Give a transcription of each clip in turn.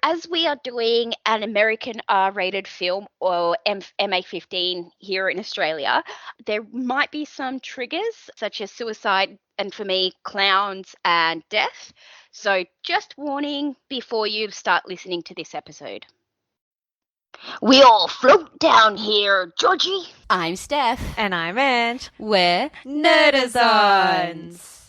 as we are doing an American R-rated film or MA15 here in Australia, there might be some triggers such as suicide and, for me, clowns and death. So just warning before you start listening to this episode. We all float down here, Georgie. I'm Steph. And I'm Ange. We're Nerdazons.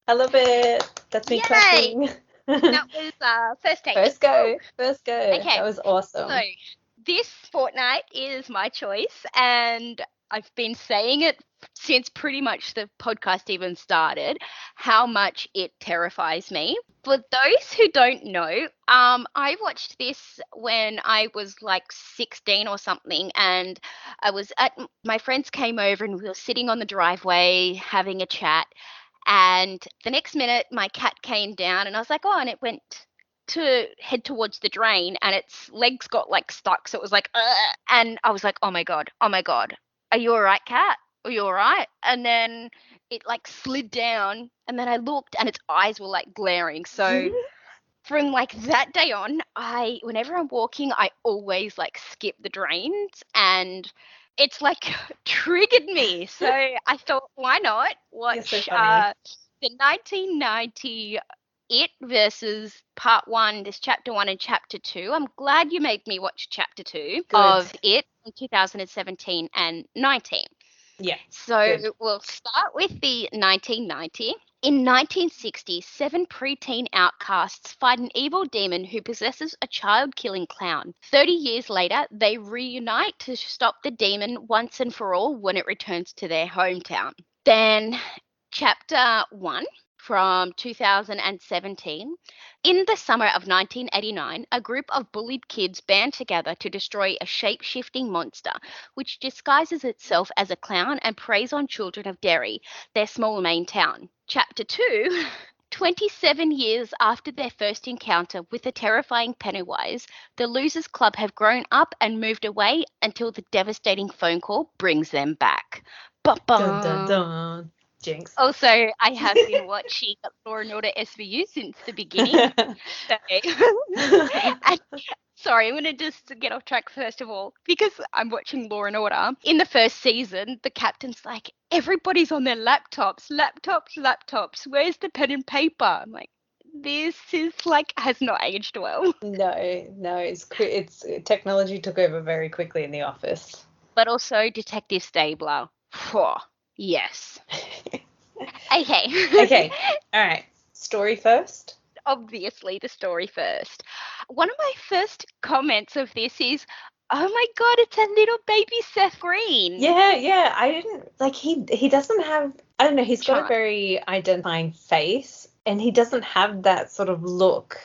I love it. That's me clapping. That was first take. First go. Okay. That was awesome. So this fortnight is my choice, and I've been saying it since pretty much the podcast even started, how much it terrifies me. For those who don't know, I watched this when I was like 16 or something, and my friends came over and we were sitting on the driveway having a chat, and the next minute my cat came down and I was like, oh, and it went to head towards the drain and its legs got like stuck, so it was like and I was like, oh my god, are you all right, cat? Are you all right? And then it like slid down, and then I looked and its eyes were like glaring. So from like that day on, whenever I'm walking, I always like skip the drains, and it's like triggered me. So I thought, why not watch You're so funny. the 1990 It versus part 1, this chapter 1 and chapter 2. I'm glad you made me watch chapter 2 of It in 2017 and 19. Yeah. So we'll start with the 1990. In 1960, 7 preteen outcasts fight an evil demon who possesses a child-killing clown. 30 years later, they reunite to stop the demon once and for all when it returns to their hometown. Then chapter 1 from 2017. In the summer of 1989, a group of bullied kids band together to destroy a shape-shifting monster, which disguises itself as a clown and preys on children of Derry, their small Maine town. Chapter 2, 27 years after their first encounter with the terrifying Pennywise, the Losers Club have grown up and moved away until the devastating phone call brings them back. Ba-bum. Dun, dun, dun. Jinx. Also, I have been watching Law and Order SVU since the beginning. And, sorry, I'm going to just get off track first of all, because I'm watching Law and Order. In the first season, the captain's like, everybody's on their laptops. Where's the pen and paper? I'm like, this is like, has not aged well. No, it's technology took over very quickly in the office. But also Detective Stabler. Yes. Okay. All right. Story first? Obviously, the story first. One of my first comments of this is, oh my god, it's a little baby Seth Green. Yeah. I didn't like he doesn't have, I don't know, he's got a very identifying face, and he doesn't have that sort of look.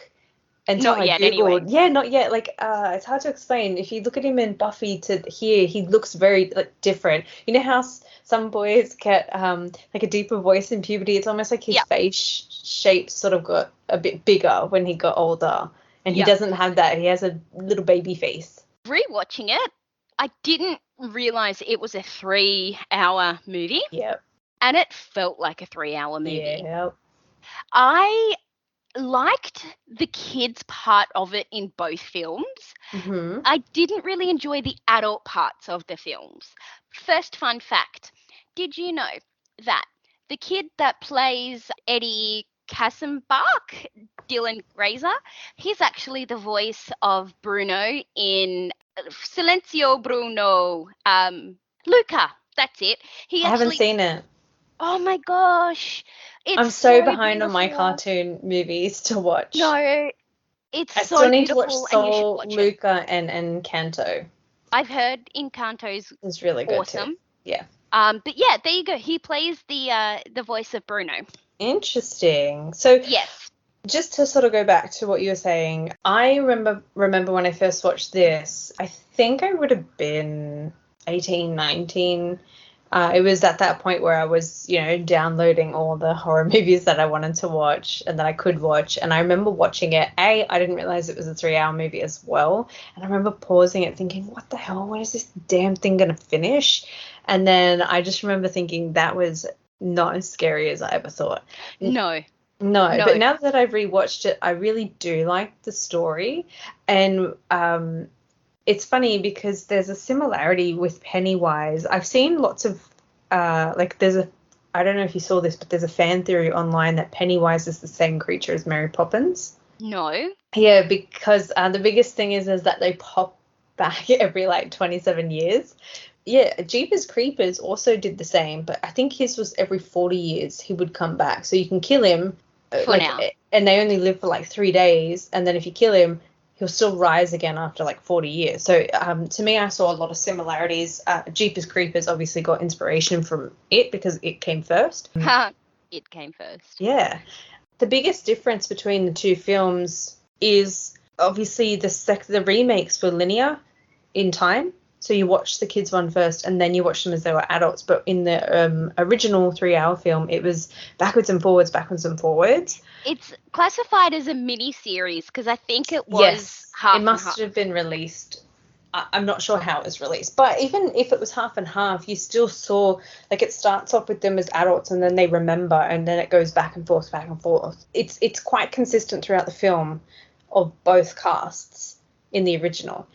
Until not I yet, Googled. anyway. Yeah, not yet. Like, it's hard to explain. If you look at him in Buffy to here, he looks very like different. You know how some boys get like a deeper voice in puberty? It's almost like his face shape sort of got a bit bigger when he got older, and he doesn't have that. He has a little baby face. Rewatching it, I didn't realize it was a 3-hour movie. Yep. And it felt like a 3-hour movie. Yep. I liked the kids part of it in both films. Mm-hmm. I didn't really enjoy the adult parts of the films. First fun fact, did you know that the kid that plays Eddie Kassenbach, Dylan Grazer, he's actually the voice of Bruno in Silencio Bruno, Luca, that's it. I haven't seen it. Oh my gosh. I'm so behind on my cartoon movies to watch. No, it's I so still need to beautiful, watch and you should Soul, watch it. Luca, and Kanto. I've heard Encanto's It's really good awesome. too. Yeah. But yeah, there you go. He plays the voice of Bruno. Interesting. So Yes. just to sort of go back to what you were saying, I remember when I first watched this, I think I would have been 18, 19. It was at that point where I was, downloading all the horror movies that I wanted to watch and that I could watch. And I remember watching it. I didn't realize it was a 3-hour movie as well. And I remember pausing it thinking, what the hell? When is this damn thing going to finish? And then I just remember thinking that was not as scary as I ever thought. No. But now that I've rewatched it, I really do like the story. And it's funny because there's a similarity with Pennywise. I've seen lots of, I don't know if you saw this, but there's a fan theory online that Pennywise is the same creature as Mary Poppins. No. Yeah, because the biggest thing is that they pop back every 27 years. Yeah, Jeepers Creepers also did the same, but I think his was every 40 years he would come back. So you can kill him, for now. And they only live for 3 days, and then if you kill him, he'll still rise again after 40 years. So to me, I saw a lot of similarities. Jeepers Creepers obviously got inspiration from it because it came first. It came first. Yeah. The biggest difference between the two films is obviously the remakes were linear in time. So you watch the kids one first and then you watch them as they were adults. But in the original 3-hour film, it was backwards and forwards. It's classified as a mini-series because I think it was half and half. It must have been released. I'm not sure how it was released. But even if it was half and half, you still saw, it starts off with them as adults and then they remember and then it goes back and forth. It's quite consistent throughout the film of both casts in the original.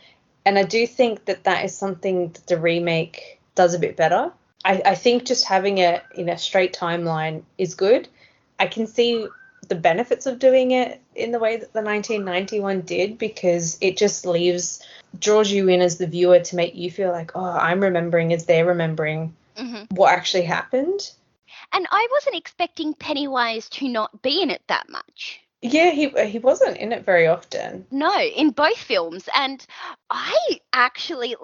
And I do think that is something that the remake does a bit better. I think just having it in a straight timeline is good. I can see the benefits of doing it in the way that the 1991 did because it just draws you in as the viewer to make you feel like, oh, I'm remembering as they're remembering what actually happened. And I wasn't expecting Pennywise to not be in it that much. Yeah, he wasn't in it very often. No, in both films. And I actually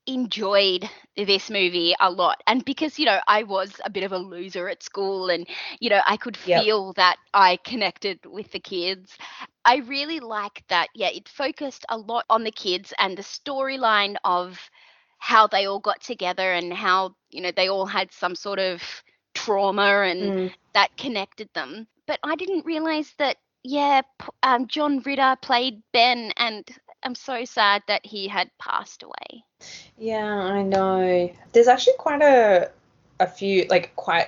enjoyed this movie a lot. And because, I was a bit of a loser at school and, I could feel that I connected with the kids. I really liked that. Yeah, it focused a lot on the kids and the storyline of how they all got together and how, they all had some sort of trauma and that connected them. But I didn't realize that John Ritter played Ben, and I'm so sad that he had passed away. Yeah, I know. There's actually quite a few,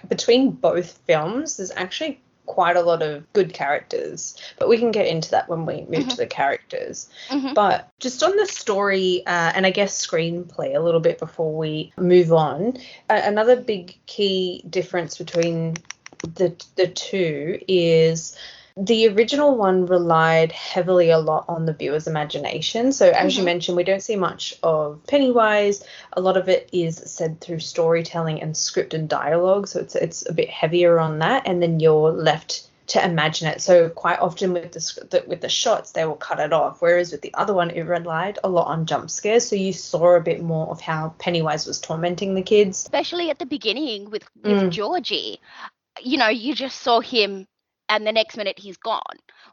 between both films, there's actually quite a lot of good characters. But we can get into that when we move to the characters. But just on the story and I guess screenplay a little bit before we move on, another big key difference between the two is the original one relied heavily a lot on the viewer's imagination. So as you mentioned, we don't see much of Pennywise. A lot of it is said through storytelling and script and dialogue. So it's a bit heavier on that. And then you're left to imagine it. So quite often with the shots, they will cut it off. Whereas with the other one, it relied a lot on jump scares. So you saw a bit more of how Pennywise was tormenting the kids. Especially at the beginning with Georgie. You just saw him and the next minute he's gone.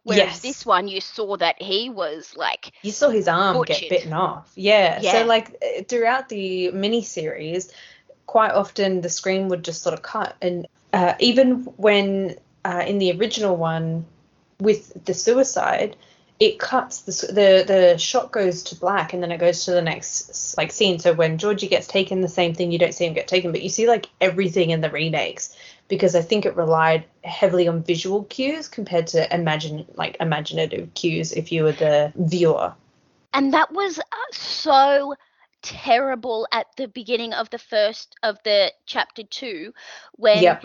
Whereas this one, you saw that he was you saw his arm butchered. Get bitten off. Yeah. So throughout the miniseries, quite often the screen would just sort of cut. And even when in the original one with the suicide, it cuts, the shot goes to black and then it goes to the next scene. So when Georgie gets taken, the same thing, you don't see him get taken, but you see everything in the remakes. Because I think it relied heavily on visual cues compared to imaginative cues if you were the viewer. And that was so terrible at the beginning of the chapter 2 when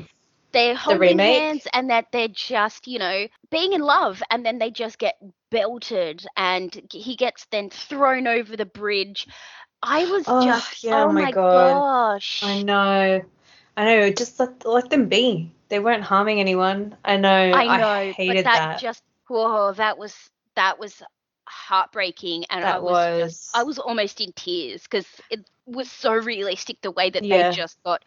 they're holding hands and that they're just, being in love and then they just get belted and he gets then thrown over the bridge. I was oh my gosh. I know, just let them be. They weren't harming anyone. I know. I hated that. That was heartbreaking, and I was almost in tears because it was so realistic the way that they just got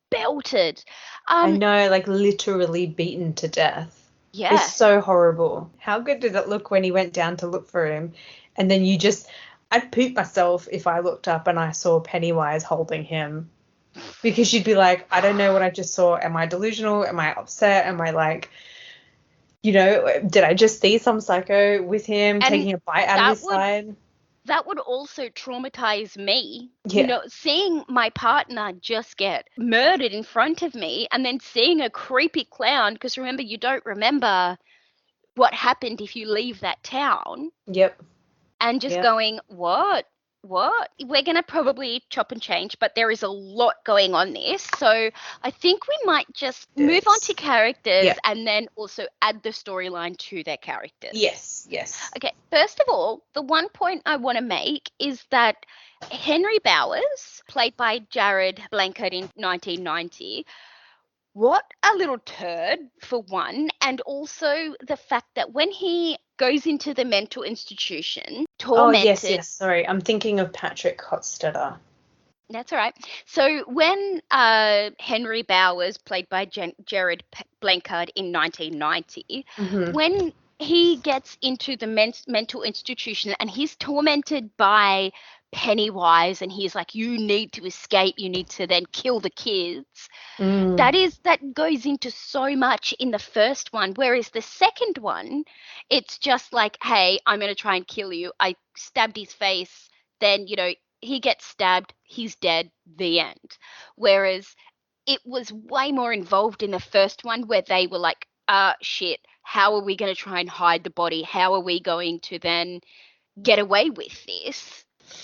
belted. I know, literally beaten to death. Yeah. It's so horrible. How good did it look when he went down to look for him, and then I'd poop myself if I looked up and I saw Pennywise holding him. because you'd be like, I don't know what I just saw. Am I delusional? Am I upset? Am I like, did I just see some psycho with him And taking a bite out of that his would side? that would also traumatize me. Yeah. Seeing my partner just get murdered in front of me and then seeing a creepy clown, because remember, you don't remember what happened if you leave that town, Yep. and just Yep. going, what? What? We're going to probably chop and change, but there is a lot going on this. So I think we might just move on to characters Yep. and then also add the storyline to their characters. Yes. Yes. Okay, first of all, the one point I want to make is that Henry Bowers, played by Jared Blanchard in 1990, what a little turd, for one, and also the fact that when he goes into the mental institution, Oh, yes, tormented. yes. Sorry, I'm thinking of Patrick Hotstetter. That's all right. So when Henry Bowers, played by Jared Blanchard in 1990, Mm-hmm. when he gets into the mental institution and he's tormented by Pennywise, and he's like, you need to escape, you need to then kill the kids. That goes into so much in the first one, whereas the second one, it's just like, hey, I'm going to try and kill you. I stabbed his face, then he gets stabbed, he's dead, the end. Whereas it was way more involved in the first one, where they were like, shit, how are we going to try and hide the body? How are we going to then get away with this?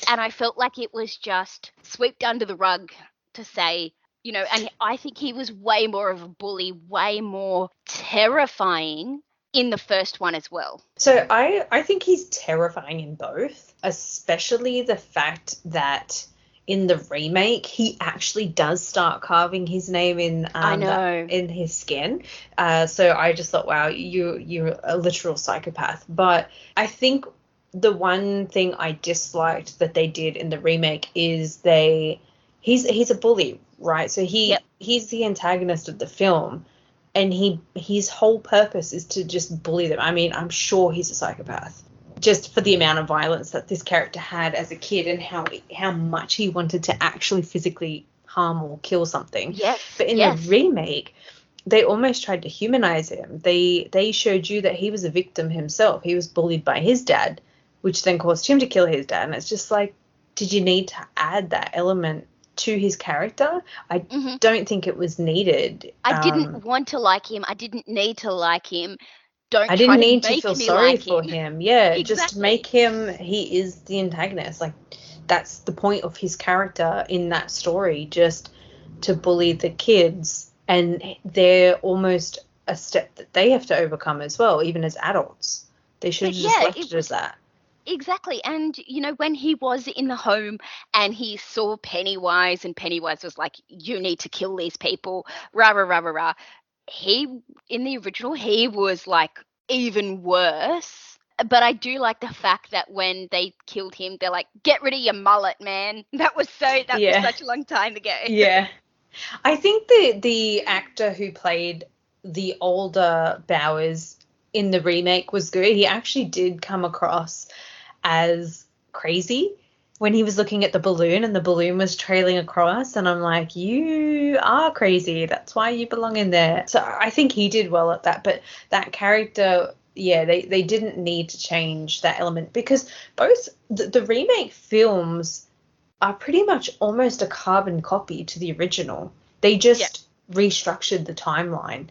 And I felt like it was just swept under the rug to say, and I think he was way more of a bully, way more terrifying in the first one as well. So I think he's terrifying in both, especially the fact that in the remake he actually does start carving his name in I know. in his skin. So I just thought, wow, you're a literal psychopath. But I think the one thing I disliked that they did in the remake is he's a bully, right? So he's the antagonist of the film, and his whole purpose is to just bully them. I mean, I'm sure he's a psychopath, just for the amount of violence that this character had as a kid and how much he wanted to actually physically harm or kill something. Yes. But in the remake, they almost tried to humanize him. They showed you that he was a victim himself. He was bullied by his dad, which then caused him to kill his dad. And it's just like, did you need to add that element to his character? I don't think it was needed. I didn't want to like him. I didn't need to like him. I didn't need to feel sorry for him. Yeah, exactly. Just make him, he is the antagonist. Like, that's the point of his character in that story, just to bully the kids. And they're almost a step that they have to overcome as well, even as adults. They should have just left it as that. Exactly. And, when he was in the home and he saw Pennywise, and Pennywise was like, you need to kill these people, rah, rah, rah, rah, rah. In the original, he was like even worse. But I do like the fact that when they killed him, they're like, get rid of your mullet, man. That was such a long time ago. Yeah. I think the actor who played the older Bowers in the remake was good. He actually did come across as crazy when he was looking at the balloon and the balloon was trailing across, and I'm like, you are crazy, that's why you belong in there. So I think he did well at that. But that character, they didn't need to change that element, because both the remake films are pretty much almost a carbon copy to the original. They just restructured the timeline,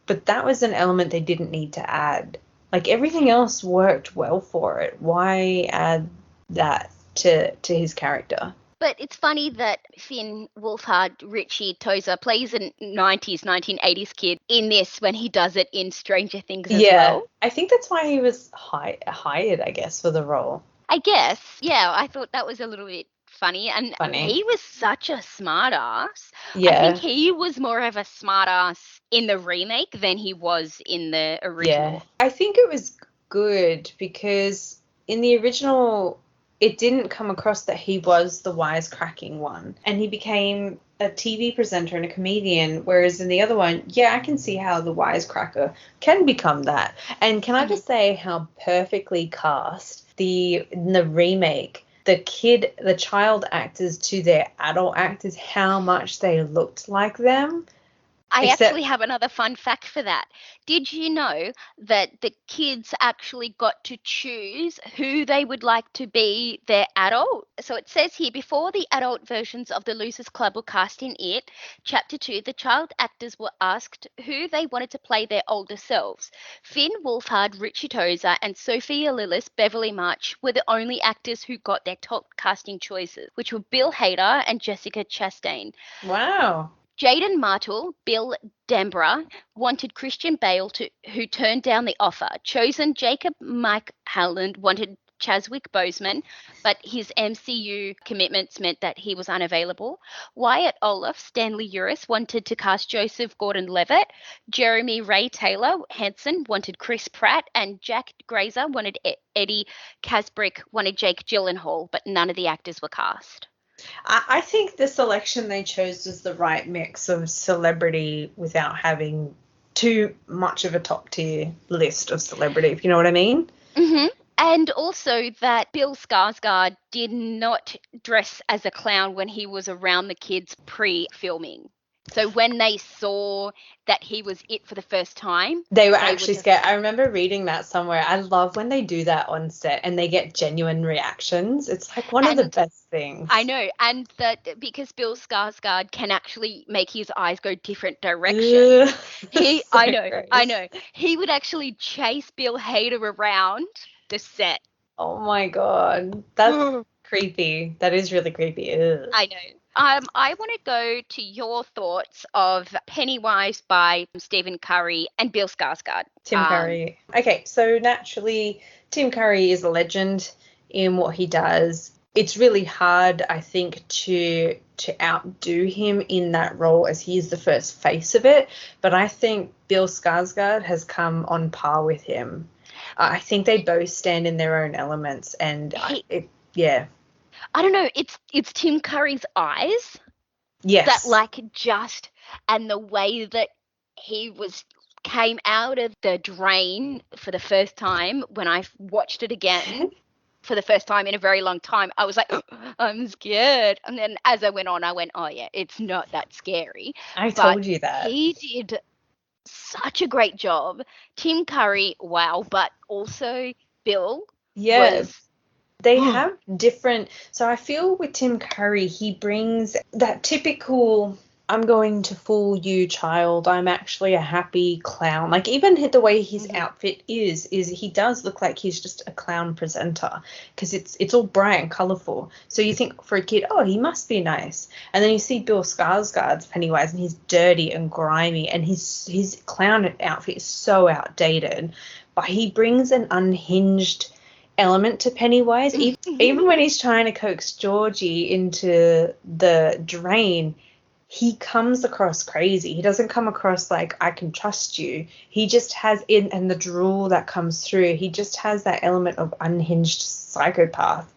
but that was an element they didn't need to add. Like, everything else worked well for it. Why add that to his character? But it's funny that Finn Wolfhard Richie Tozer plays a 1980s kid in this when he does it in Stranger Things as well. I think that's why he was hired, I guess, for the role. I guess. Yeah, I thought that was a little bit funny. And he was such a smart ass. Yeah. I think he was more of a smart ass in the remake than he was in the original. Yeah. I think it was good because in the original, it didn't come across that he was the wisecracking one, and he became a TV presenter and a comedian, whereas in the other one, I can see how the wisecracker can become that. And can I just say how perfectly cast in the remake, the child actors to their adult actors, how much they looked like them. I actually have another fun fact for that. Did you know that the kids actually got to choose who they would like to be their adult? So it says here, before the adult versions of the Losers Club were cast in It, Chapter 2, the child actors were asked who they wanted to play their older selves. Finn Wolfhard, Richie Tozer, and Sophia Lillis Beverly March were the only actors who got their top casting choices, which were Bill Hader and Jessica Chastain. Wow. Jaden Martell, Bill Denborough, wanted Christian Bale, who turned down the offer. Chosen Jacob Mike Howland wanted Chadwick Boseman, but his MCU commitments meant that he was unavailable. Wyatt Olaf, Stanley Uris, wanted to cast Joseph Gordon-Levitt. Jeremy Ray Taylor Hanson wanted Chris Pratt, and Jack Grazer wanted Eddie Casbrick, wanted Jake Gyllenhaal, but none of the actors were cast. I think the selection they chose was the right mix of celebrity without having too much of a top tier list of celebrity, if you know what I mean. Mm-hmm. And also that Bill Skarsgård did not dress as a clown when he was around the kids pre-filming. So when they saw that he was it for the first time, they were actually scared. I remember reading that somewhere. I love when they do that on set and they get genuine reactions. It's like one of the best things. I know. And that because Bill Skarsgård can actually make his eyes go different directions. I know. He would actually chase Bill Hader around the set. Oh my God. That's creepy. That is really creepy. Ugh. I know. I want to go to your thoughts of Pennywise by Stephen Curry and Bill Skarsgård. Tim Curry. Okay, so naturally, Tim Curry is a legend in what he does. It's really hard, I think, to outdo him in that role as he is the first face of it. But I think Bill Skarsgård has come on par with him. I think they both stand in their own elements, and I don't know. It's Tim Curry's eyes. Yes. That and the way that he came out of the drain for the first time when I watched it again for the first time in a very long time. I was like, oh, I'm scared. And then as I went on, I went, oh yeah, it's not that scary. I told you that. He did such a great job. Tim Curry, wow, but also Bill. Yes. They have different. So I feel with Tim Curry, he brings that typical, I'm going to fool you, child. I'm actually a happy clown. Like even the way his outfit is he does look like he's just a clown presenter because it's all bright and colourful. So you think for a kid, oh, he must be nice. And then you see Bill Skarsgård's Pennywise and he's dirty and grimy and his clown outfit is so outdated. But he brings an unhinged element to Pennywise. Even when he's trying to coax Georgie into the drain, he comes across crazy. He doesn't come across like I can trust you. He just has and the drool that comes through, he just has that element of unhinged psychopath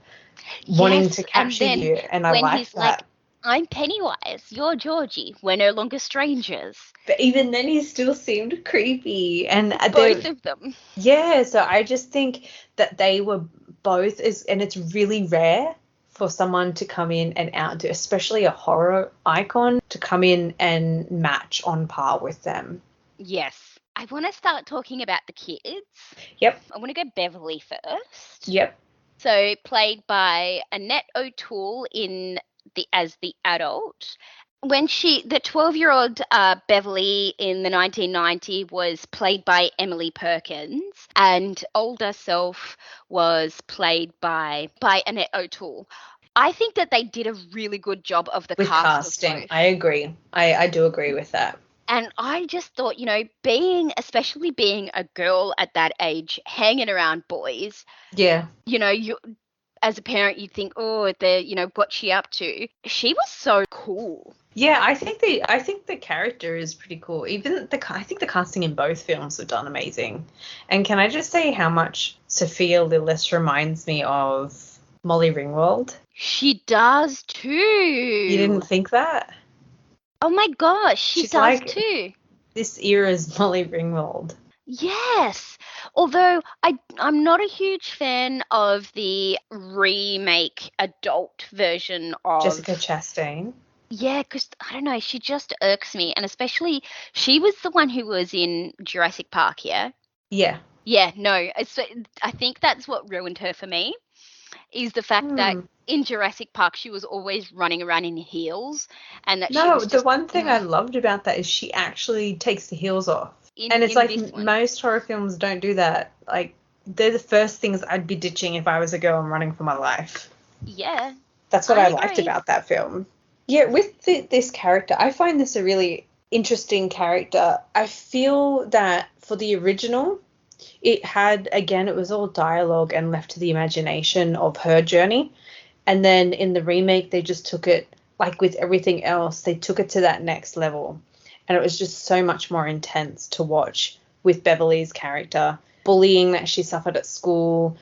wanting to capture you. And I like that. Like, I'm Pennywise, you're Georgie, we're no longer strangers. But even then he still seemed creepy. And both of them. Yeah, so I just think that they were both, and it's really rare for someone to come in and outdo, especially a horror icon, to come in and match on par with them. Yes. I want to start talking about the kids. Yep. I want to go Beverly first. Yep. So played by Annette O'Toole as the adult. When the 12-year-old Beverly in the 1990 was played by Emily Perkins, and older self was played by Annette O'Toole. I think that they did a really good job of the casting. I agree. I do agree with that. And I just thought, especially being a girl at that age, hanging around boys. Yeah. You as a parent, you'd think, oh, what's she up to? She was so cool. Yeah, I think the character is pretty cool. Even I think the casting in both films have done amazing. And can I just say how much Sophia Lillis reminds me of Molly Ringwald? She does too. You didn't think that? Oh my gosh, she does too. This era's Molly Ringwald. Yes. Although I'm not a huge fan of the remake adult version of Jessica Chastain. Yeah, because I don't know, she just irks me, and especially she was the one who was in Jurassic Park, yeah? Yeah. Yeah, no, I think that's what ruined her for me, is the fact that Hmm. in Jurassic Park she was always running around in heels, and that she No, was the just one thing I loved about that is she actually takes the heels off. And it's in like this one. most horror films don't do that. Like, they're the first things I'd be ditching if I was a girl and running for my life. Yeah, That's what I I liked agree. about that film. Yeah, with this character, I find this a really interesting character. I feel that for the original, it had, again, it was all dialogue and left to the imagination of her journey. And then in the remake, they just took it, like with everything else, they took it to that next level. And it was just so much more intense to watch with Beverly's character. Bullying that she suffered at school,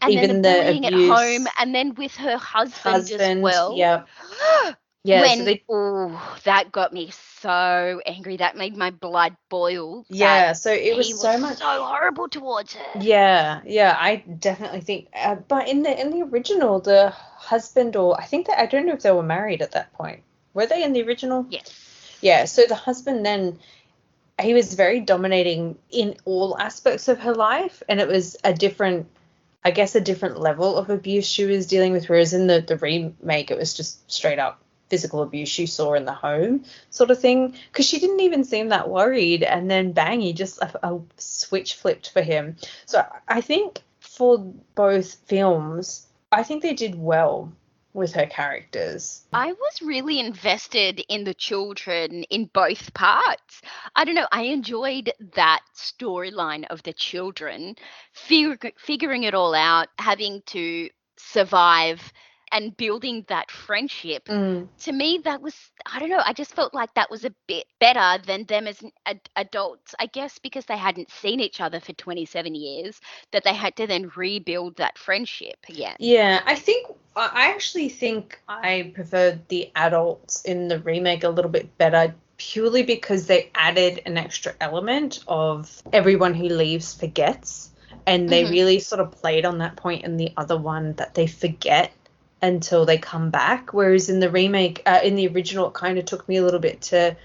And then the even the bullying at home, abuse, and then with her husband as husband, well. yeah. Yeah, so That got me so angry. That made my blood boil. That so it was he was so much. so horrible towards her. Yeah, I definitely think. But in the original, the husband, or I think that I don't know if they were married at that point. Were they in the original? Yes. Yeah. So the husband then, he was very dominating in all aspects of her life, and it was a different, I guess, a different level of abuse she was dealing with. Whereas in the remake, it was just straight up physical abuse she saw in the home, sort of thing. Because she didn't even seem that worried, and then bang, he just a switch flipped for him. So I think for both films, I think they did well with her characters. I was really invested in the children in both parts. I don't know, I enjoyed that storyline of the children figuring it all out, having to survive and building that friendship. Mm. To me, that was, I don't know, I just felt like that was a bit better than them as adults. I guess because they hadn't seen each other for 27 years, that they had to then rebuild that friendship again. Yeah, I actually think I preferred the adults in the remake a little bit better, purely because they added an extra element of everyone who leaves forgets, and they really sort of played on that point in the other one, that they forget until they come back. Whereas in the remake, in the original, it kind of took me a little bit to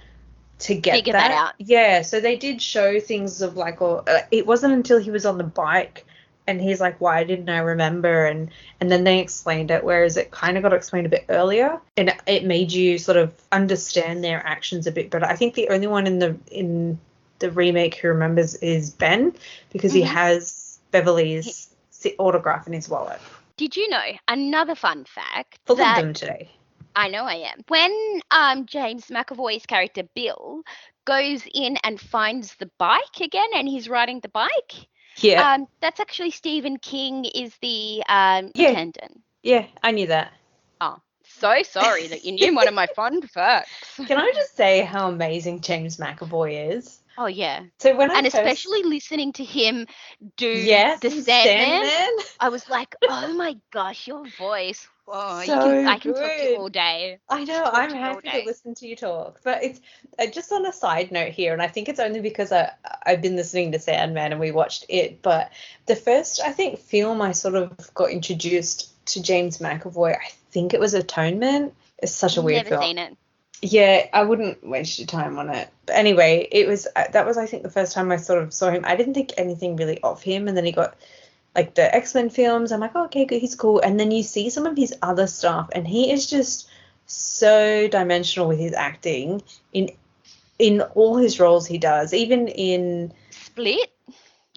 get Figure that out. Yeah, so they did show things of like, or it wasn't until he was on the bike and he's like, why didn't I remember? And then they explained it, whereas it kind of got explained a bit earlier, and it made you sort of understand their actions a bit better. I think the only one in the remake who remembers is Ben, because he has Beverly's autograph in his wallet. Did you know another fun fact? Full of them today. I know I am. When James McAvoy's character Bill goes in and finds the bike again, and he's riding the bike, that's actually Stephen King is the attendant. Yeah, I knew that. Oh, so sorry that you knew one of my fun facts. Can I just say how amazing James McAvoy is? Oh, yeah. So when especially listening to him do the Sandman, I was like, oh my gosh, your voice. Oh, I can talk to you all day. I know, I'm happy to listen to you talk. But it's just on a side note here, and I think it's only because I've been listening to Sandman and we watched it. But the first, I think, film I sort of got introduced to James McAvoy, I think it was Atonement. It's such a weird film. Never seen it. Yeah, I wouldn't waste your time on it. But anyway, that was, I think, the first time I sort of saw him. I didn't think anything really of him, and then he got like the X-Men films. I'm like, oh, okay, good, he's cool. And then you see some of his other stuff, and he is just so dimensional with his acting in all his roles he does, even in Split.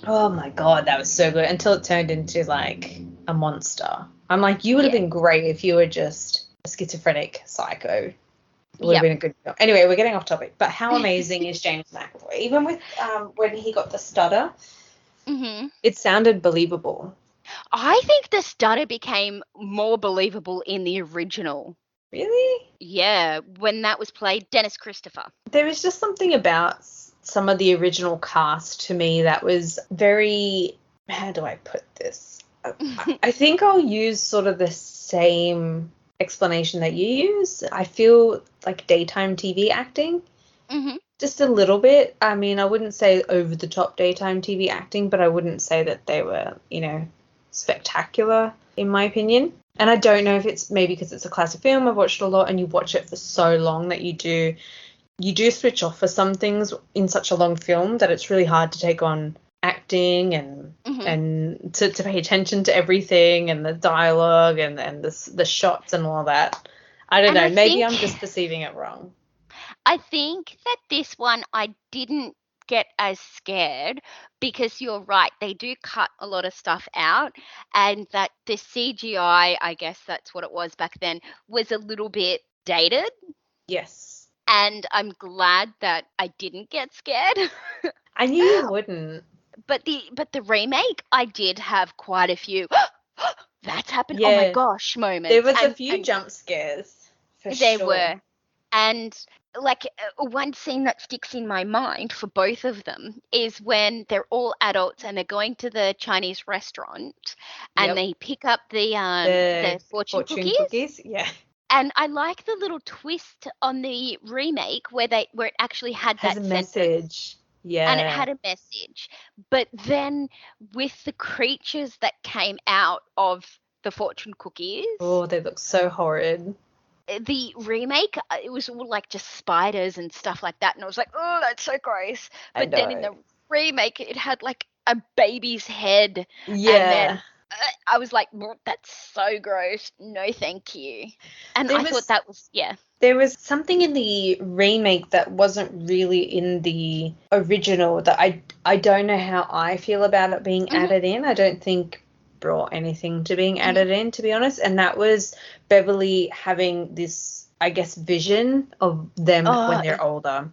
Oh my God, that was so good, until it turned into like a monster. I'm like, you would have been great if you were just a schizophrenic psycho. It would have been a good film. Anyway, we're getting off topic. But how amazing is James McAvoy? Even with when he got the stutter, it sounded believable. I think the stutter became more believable in the original. Really? Yeah, when that was played, Dennis Christopher. There was just something about some of the original cast to me that was very, how do I put this? I think I'll use sort of the same explanation that you use. I feel like daytime TV acting. Just a little bit. I mean, I wouldn't say over the top daytime TV acting, but I wouldn't say that they were, spectacular in my opinion. And I don't know if it's maybe because it's a classic film, I've watched it a lot, and you watch it for so long that you do switch off for some things in such a long film that it's really hard to take on acting and to pay attention to everything and the dialogue and the shots and all that. I don't know. Maybe I'm just perceiving it wrong. I think that this one I didn't get as scared because you're right, they do cut a lot of stuff out, and that the CGI, I guess that's what it was back then, was a little bit dated. Yes. And I'm glad that I didn't get scared. I knew you wouldn't. But the remake, I did have quite a few that's happened. Yeah. Oh my gosh, moments. There was a few jump scares. For there sure. were. And like one scene that sticks in my mind for both of them is when they're all adults and they're going to the Chinese restaurant and they pick up the fortune cookies. Yeah. And I like the little twist on the remake where it actually had that a message. Yeah. And it had a message. But then with the creatures that came out of the fortune cookies. Oh, they look so horrid. The remake, it was all like just spiders and stuff like that. And I was like, oh, that's so gross. But then in the remake, it had like a baby's head. Yeah. And then I was like, that's so gross. No, thank you. And I thought that was, There was something in the remake that wasn't really in the original that I don't know how I feel about it being added in. I don't think brought anything to being added in, to be honest. And that was Beverly having this, I guess, vision of them when they're older.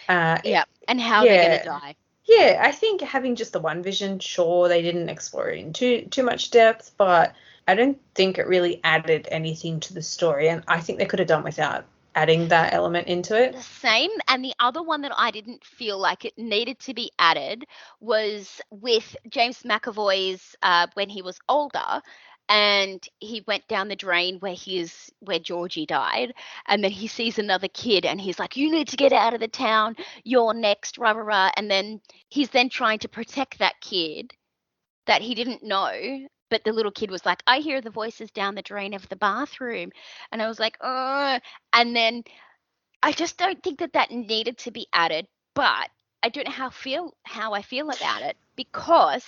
And how they're going to die. Yeah, I think having just the one vision, sure, they didn't explore it in too much depth, but I don't think it really added anything to the story, and I think they could have done without adding that element into it. The same, and the other one that I didn't feel like it needed to be added was with James McAvoy's when he was older, and he went down the drain where Georgie died, and then he sees another kid and he's like, you need to get out of the town, you're next, rah, rah, rah. And then he's then trying to protect that kid that he didn't know, but the little kid was like, I hear the voices down the drain of the bathroom. And I was like, oh, and then I just don't think that needed to be added, but I don't know how I feel about it, because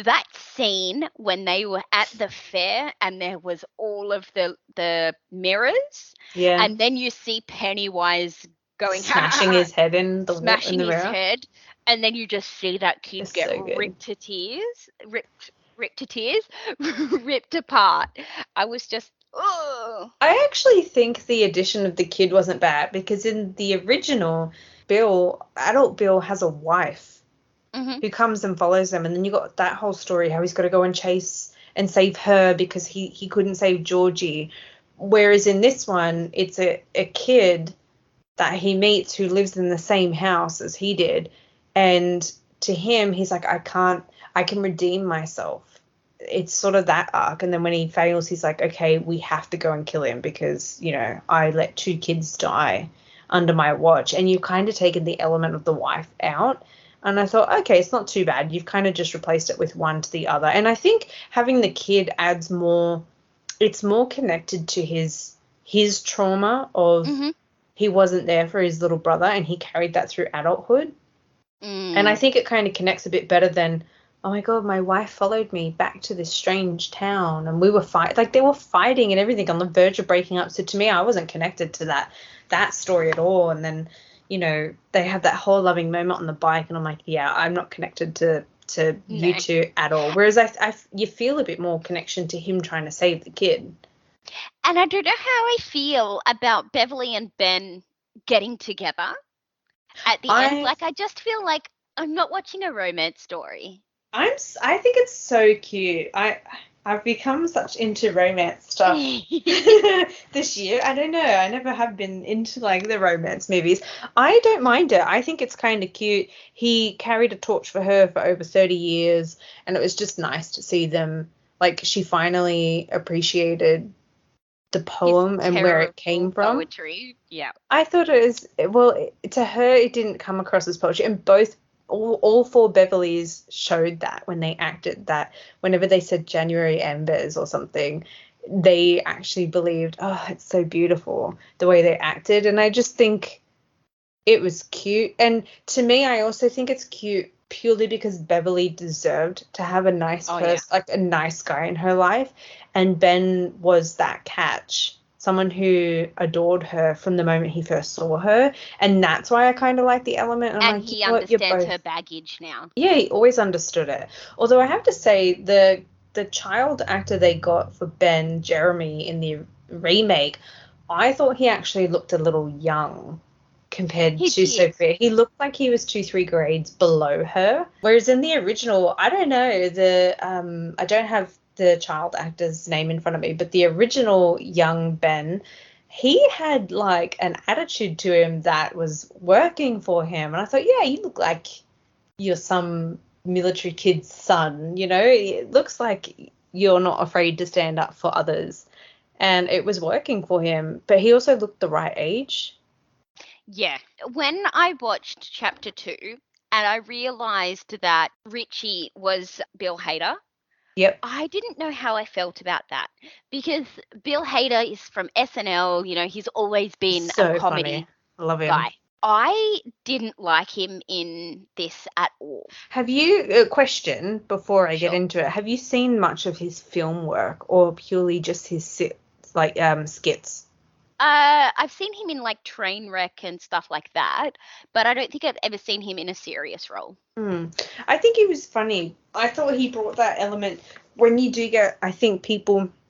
that scene when they were at the fair and there was all of the mirrors, and then you see Pennywise going smashing his head in the mirror. Head, and then you just see that kid get ripped to tears, ripped apart. I was just, oh. I actually think the addition of the kid wasn't bad, because in the original, adult Bill has a wife who comes and follows them, and then you got that whole story how he's got to go and chase and save her because he couldn't save Georgie. Whereas in this one, it's a kid that he meets who lives in the same house as he did, and to him, he's like, I can redeem myself. It's sort of that arc. And then when he fails, he's like, okay, we have to go and kill him because, I let 2 kids die under my watch. And you've kind of taken the element of the wife out. And I thought, okay, it's not too bad. You've kind of just replaced it with one to the other. And I think having the kid adds more, it's more connected to his trauma of he wasn't there for his little brother and he carried that through adulthood. And I think it kind of connects a bit better than, oh my God, my wife followed me back to this strange town and we were they were fighting and everything on the verge of breaking up. So to me, I wasn't connected to that story at all. And then, they have that whole loving moment on the bike and I'm like, yeah, I'm not connected to you two at all. Whereas you feel a bit more connection to him trying to save the kid. And I don't know how I feel about Beverly and Ben getting together at the end. Like, I just feel like I'm not watching a romance story. I think it's so cute. I've become such into romance stuff this year. I don't know. I never have been into like the romance movies. I don't mind it. I think it's kind of cute. He carried a torch for her for over 30 years, and it was just nice to see them. Like, she finally appreciated the poem and where it came from. Poetry. Yeah. I thought it was, well, to her, it didn't come across as poetry. And all four Beverleys showed that when they acted, that whenever they said January embers or something, they actually believed, oh, it's so beautiful the way they acted. And I just think it was cute. And to me, I also think it's cute purely because Beverly deserved to have a nice person, like a nice guy in her life. And Ben was that catch, someone who adored her from the moment he first saw her. And that's why I kind of like the element. And he understands her baggage now. Yeah, he always understood it. Although I have to say, the child actor they got for Ben, Jeremy, in the remake, I thought he actually looked a little young compared to Sophia. He looked like he was 2-3 grades below her. Whereas in the original, I don't know, I don't have the child actor's name in front of me, but the original young Ben, he had like an attitude to him that was working for him. And I thought, yeah, you look like you're some military kid's son, you know? It looks like you're not afraid to stand up for others. And it was working for him. But he also looked the right age. Yeah. When I watched chapter 2 and I realized that Richie was Bill Hader, yep, I didn't know how I felt about that, because Bill Hader is from SNL, you know, he's always been a comedy Love him. guy. I didn't like him in this at all. Have you, a question before I get into it, have you seen much of his film work or purely just his skits? I've seen him in like Trainwreck and stuff like that, but I don't think I've ever seen him in a serious role. I think he was funny. I thought he brought that element when you do get, I think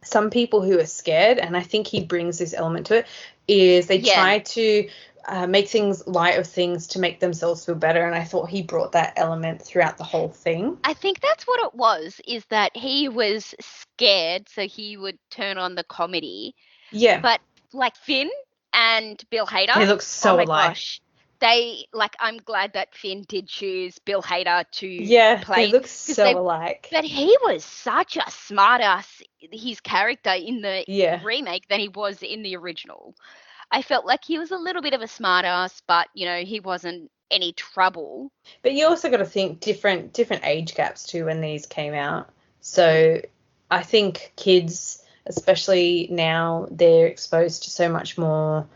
some people who are scared, and I think he brings this element to it, is they try to make things light of things to make themselves feel better, and I thought he brought that element throughout the whole thing. I think that's what it was, is that he was scared, so he would turn on the comedy. Yeah. But like Finn and Bill Hader, they look so alike. Gosh, I'm glad that Finn did choose Bill Hader to play. They look so alike. But he was such a smartass, his character in the remake, than he was in the original. I felt like he was a little bit of a smartass, but you know, he wasn't any trouble. But you also got to think different age gaps too when these came out. So I think kids, especially now, they're exposed to so much more.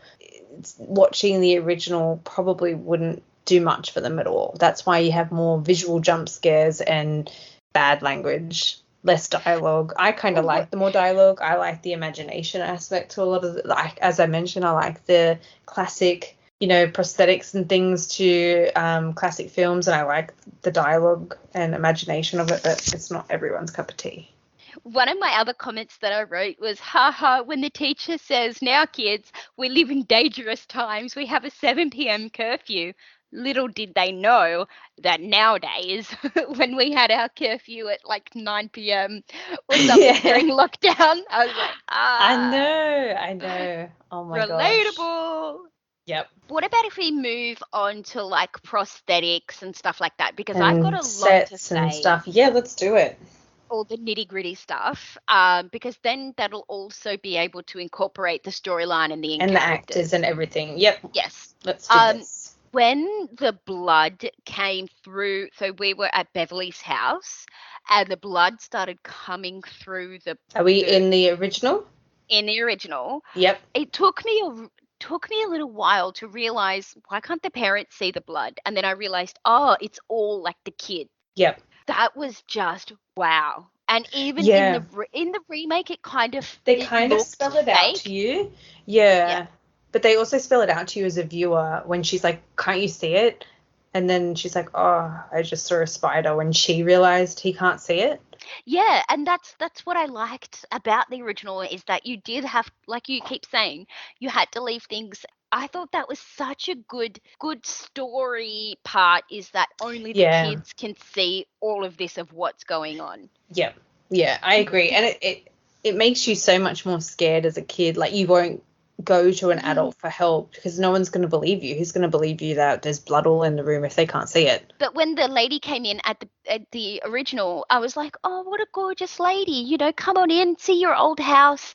Watching the original probably wouldn't do much for them at all. That's why you have more visual jump scares and bad language, less dialogue. I kind of like the more dialogue. I like the imagination aspect to a lot of the, like, as I mentioned, I like the classic, you know, prosthetics and things to classic films, and I like the dialogue and imagination of it, but it's not everyone's cup of tea. One of my other comments that I wrote was, haha, when the teacher says, now kids, we live in dangerous times, we have a 7 p.m. curfew. Little did they know that nowadays, when we had our curfew at like 9 p.m. or something during lockdown, I was like, I know. Oh my gosh. Relatable. Yep. What about if we move on to like prosthetics and stuff like that? Because I've got a lot to say. And stuff. Yeah, let's do it. All the nitty-gritty stuff, because then that'll also be able to incorporate the storyline and the actors and everything. Yep. Yes. Let's do this. When the blood came through, so we were at Beverly's house, and the blood started coming through the. Are we in the original? In the original. Yep. It took me a little while to realize, why can't the parents see the blood? And then I realized, it's all like the kid. Yep. That was just wow. And even in the remake, it kind of spell it out to you. Yeah. But they also spell it out to you as a viewer when she's like, can't you see it? And then she's like, oh, I just saw a spider, when she realized he can't see it. Yeah, and that's what I liked about the original, is that you did have, like you keep saying, you had to leave things. I thought that was such a good story part, is that only the kids can see all of this of what's going on. Yeah. Yeah, I agree. And it makes you so much more scared as a kid. Like, you won't go to an adult for help because no one's going to believe you. Who's going to believe you that there's blood all in the room if they can't see it? But when the lady came in at the original, I was like, oh, what a gorgeous lady. You know, come on in, see your old house.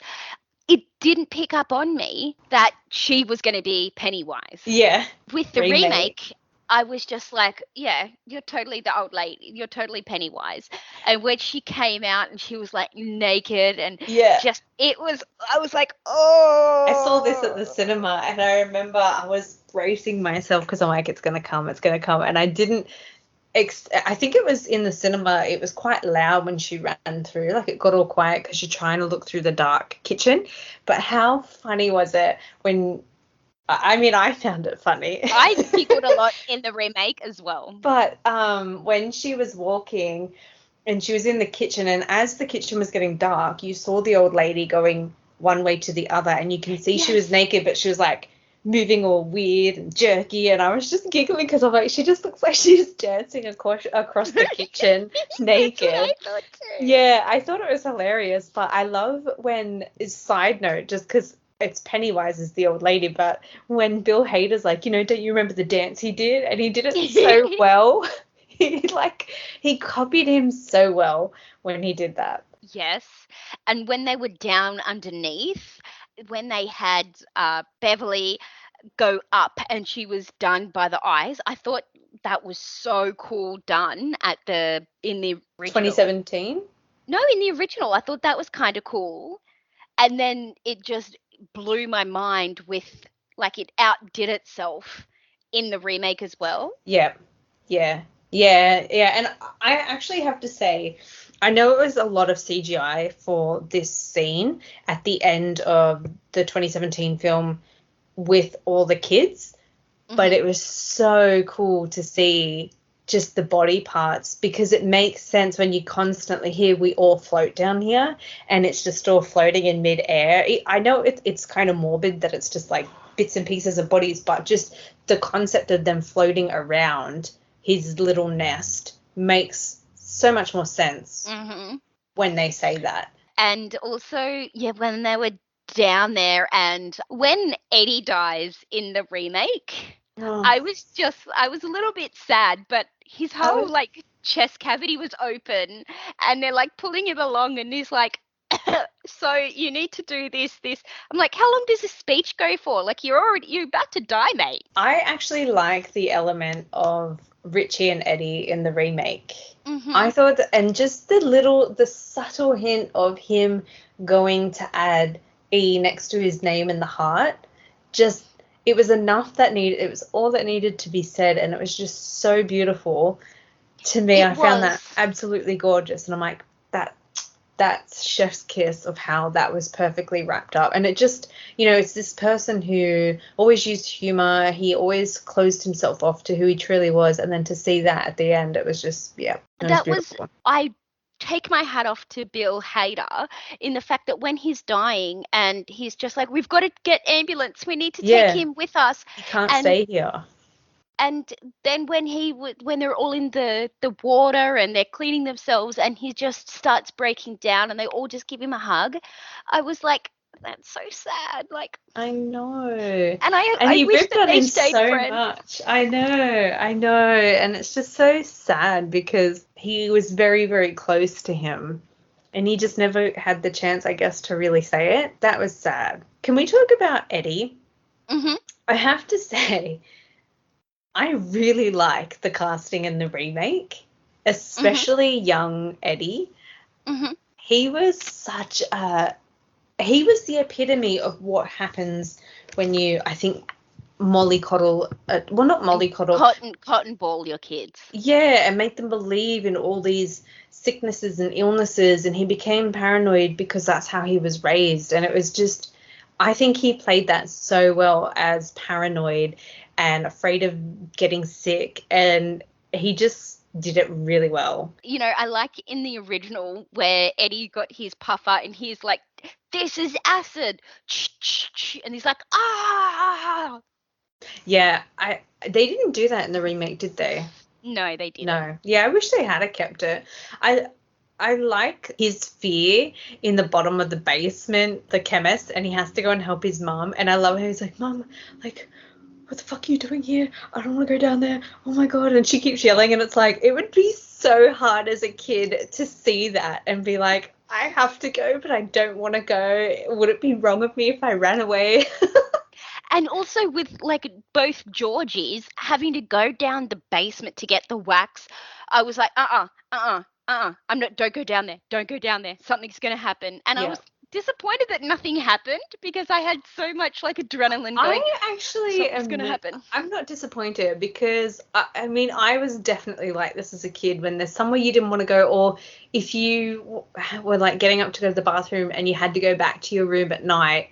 It didn't pick up on me that she was going to be Pennywise. Yeah. With the remake, I was just like, yeah, you're totally the old lady. You're totally Pennywise. And when she came out and she was like naked and I was like, oh. I saw this at the cinema and I remember I was bracing myself because I'm like, it's going to come. And I didn't, I think it was in the cinema, it was quite loud when she ran through. Like it got all quiet because you're trying to look through the dark kitchen. But how funny was it when... I mean, I found it funny. I giggled a lot in the remake as well. But when she was walking and she was in the kitchen, and as the kitchen was getting dark, you saw the old lady going one way to the other, and you can see she was naked, but she was like moving all weird and jerky, and I was just giggling because I'm like, she just looks like she's dancing across the kitchen naked. That's what I thought too. Yeah, I thought it was hilarious, but I love when, side note, just because it's Pennywise as the old lady, but when Bill Hader's like, don't you remember the dance he did? And he did it so well. He copied him so well when he did that. Yes. And when they were down underneath, when they had Beverly go up and she was done by the eyes, I thought that was so cool done in the original. 2017? No, in the original. I thought that was kind of cool. And then it just blew my mind with, like, it outdid itself in the remake as well. Yeah. And I actually have to say, I know it was a lot of CGI for this scene at the end of the 2017 film with all the kids, but it was so cool to see just the body parts, because it makes sense when you constantly hear we all float down here and it's just all floating in midair. I know it's kind of morbid that it's just like bits and pieces of bodies, but just the concept of them floating around his little nest makes so much more sense when they say that. And also, when they were down there and when Eddie dies in the remake, I was a little bit sad, but his whole like chest cavity was open and they're like pulling him along and he's like, so you need to do this. I'm like, how long does this speech go for? Like, you're about to die, mate. I actually like the element of Richie and Eddie in the remake. I thought and just the subtle hint of him going to add E next to his name in the heart, just, it was enough it was all that needed to be said, and it was just so beautiful to me. I found that absolutely gorgeous, and I'm like, that's chef's kiss of how that was perfectly wrapped up. And it just, it's this person who always used humor. He always closed himself off to who he truly was, and then to see that at the end, it was just, I take my hat off to Bill Hader in the fact that when he's dying and he's just like, we've got to get ambulance, we need to take him with us. He can't stay here. And then when they're all in the water and they're cleaning themselves and he just starts breaking down and they all just give him a hug, I was like, that's so sad. Like, I know. And I wish that they stayed friends. Much. I know. And it's just so sad because he was very, very close to him and he just never had the chance, I guess, to really say it. That was sad. Can we talk about Eddie? I have to say, I really like the casting in the remake, especially young Eddie. He was he was the epitome of what happens when you, I think, mollycoddle, not mollycoddle. Cotton ball your kids. Yeah, and make them believe in all these sicknesses and illnesses, and he became paranoid because that's how he was raised. And it was just, I think he played that so well as paranoid and afraid of getting sick, and he just did it really well. I like in the original where Eddie got his puffer and he's like, this is acid, and he's like, ah. Yeah, they didn't do that in the remake, did they? No, they didn't. No. Yeah, I wish they had kept it. I like his fear in the bottom of the basement, the chemist, and he has to go and help his mum, and I love how he's like, Mum, like, what the fuck are you doing here? I don't want to go down there. Oh my God. And she keeps yelling, and it's like, it would be so hard as a kid to see that and be like, I have to go, but I don't want to go. Would it be wrong of me if I ran away? And also with like both Georgies having to go down the basement to get the wax, I was like, I'm not. Don't go down there. Don't go down there. Something's gonna happen. And I Yeah. was disappointed that nothing happened because I had so much like adrenaline going. I actually Something's gonna happen. I'm not disappointed because I mean I was definitely like this as a kid when there's somewhere you didn't want to go, or if you were like getting up to go to the bathroom and you had to go back to your room at night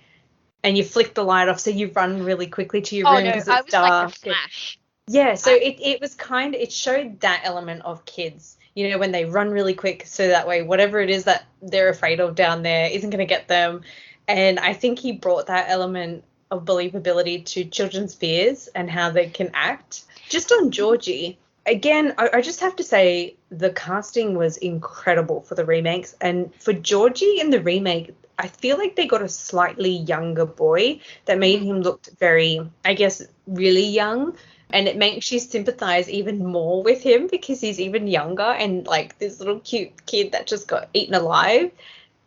and you flick the light off, so you run really quickly to your Oh room no, because I it's was like dark. the Flash. Yeah, so it was kind of, it showed that element of kids, you know, when they run really quick, so that way whatever it is that they're afraid of down there isn't going to get them. And I think he brought that element of believability to children's fears and how they can act. Just on Georgie, again, I just have to say the casting was incredible for the remakes. And for Georgie in the remake, I feel like they got a slightly younger boy that made him look very, I guess, really young. And it makes you sympathize even more with him because he's even younger and like this little cute kid that just got eaten alive.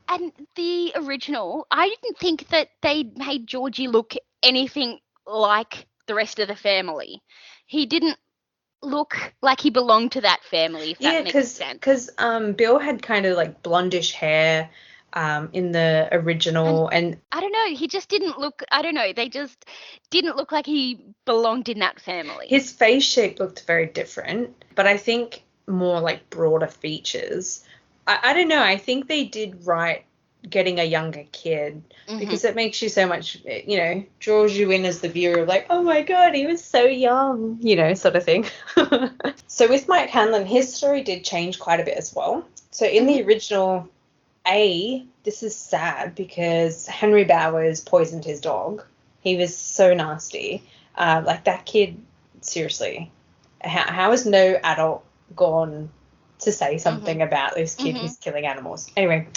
And the original, I didn't think that they made Georgie look anything like the rest of the family. He didn't look like he belonged to that family, if Yeah, that makes sense. because Bill had kind of like blondish hair in the original, and I don't know, he just didn't look, I don't know, they just didn't look like he belonged in that family. his face shape looked very different, but I think more like broader features. I don't know. I think they did right getting a younger kid because it makes you so much, you know, draws you in as the viewer of like, oh my God, he was so young, you know, sort of thing. So with Mike Hanlon, his story did change quite a bit as well. So in the original, this is sad because Henry Bowers poisoned his dog. He was so nasty. Like that kid, seriously, how is no adult gone to say something about this kid who's killing animals? Anyway,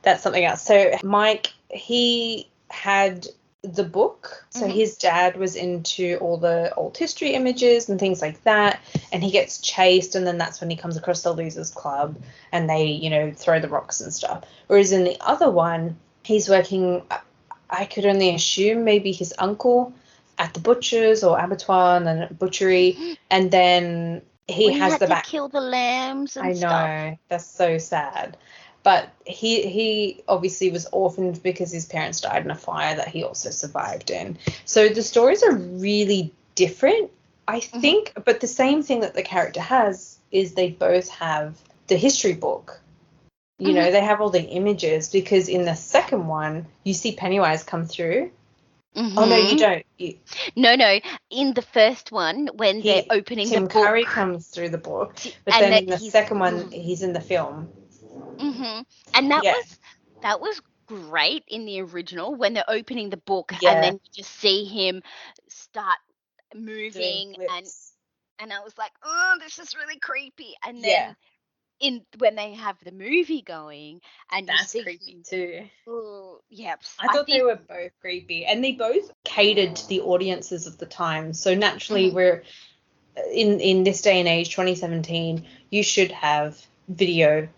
that's something else. So Mike, he had the book. So his dad was into all the old history images and things like that. And he gets chased, and then that's when he comes across the Losers Club and they, you know, throw the rocks and stuff. Whereas in the other one, he's working, I could only assume maybe his uncle at the butcher's or abattoir and then butchery, and then he has had the to back. kill the lambs and stuff. I know, that's so sad. But he obviously was orphaned because his parents died in a fire that he also survived in. So the stories are really different, I think. But the same thing that the character has is they both have the history book. You know, they have all the images because in the second one, you see Pennywise come through. Oh, no, you don't. No. In the first one, when they're opening the book. Tim Curry comes through the book. But and then in the second one, he's in the film. And that was great in the original when they're opening the book and then you just see him start moving and I was like, oh, this is really creepy. And then when they have the movie going and that's you see creepy too. Oh, yep. I thought they were both creepy, and they both catered to the audiences of the time. So naturally, we're in this day and age, 2017, you should have video.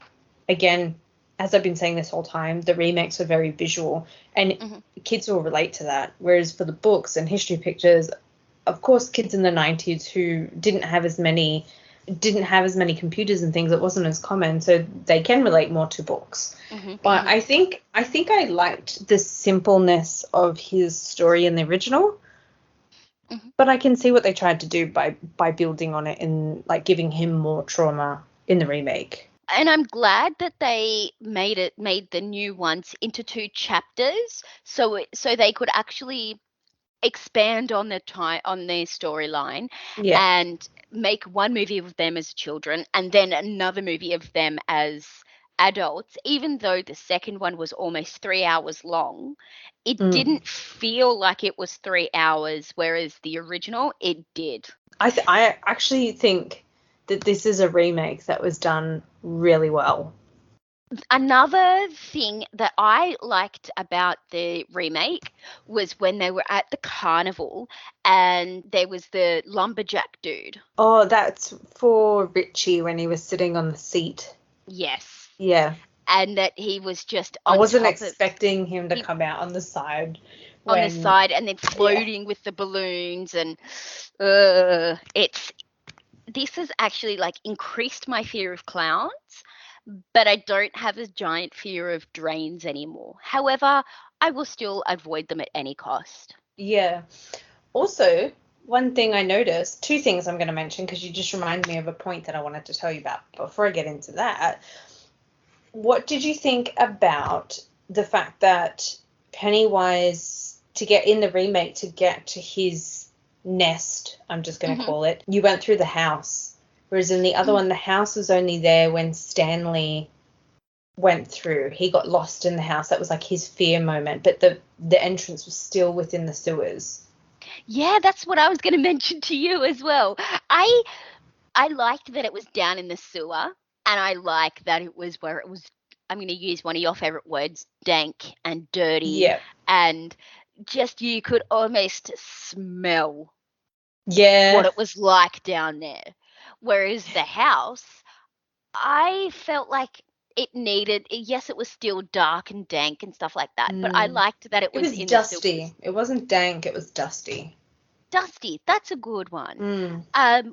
Again, as I've been saying this whole time, the remakes are very visual, and kids will relate to that. Whereas for the books and history pictures, of course, kids in the 90s who didn't have as many computers and things, it wasn't as common, so they can relate more to books. But I think I liked the simpleness of his story in the original, but I can see what they tried to do by building on it and like giving him more trauma in the remake. And I'm glad that they made the new ones into 2 chapters so they could actually expand on their storyline and make one movie of them as children and then another movie of them as adults. Even though the second one was almost 3 hours long, it didn't feel like it was 3 hours, whereas the original, it did. I actually think that this is a remake that was done really well. Another thing that I liked about the remake was when they were at the carnival and there was the lumberjack dude. Oh, that's for Richie when he was sitting on the seat. Yes. Yeah. and that he was just I on wasn't top expecting him to come out on the side. On the side and then floating with the balloons, and this has actually like increased my fear of clowns, but I don't have a giant fear of drains anymore. However, I will still avoid them at any cost. Yeah. Also, one thing I noticed, two things I'm going to mention because you just reminded me of a point that I wanted to tell you about. Before I get into that, what did you think about the fact that Pennywise, to get in the remake, to get to his nest, I'm just going to call it, you went through the house, whereas in the other one, the house was only there when Stanley went through. He got lost in the house. That was like his fear moment, but the entrance was still within the sewers. Yeah, that's what I was going to mention to you as well. I liked that it was down in the sewer, and I like that it was where it was, I'm going to use one of your favorite words, dank and dirty. Yeah. And just you could almost smell Yeah. what it was like down there. Whereas the house, I felt like it needed, yes, it was still dark and dank and stuff like that, but I liked that it was in dusty. The sewers. It wasn't dank, it was dusty. Dusty, that's a good one.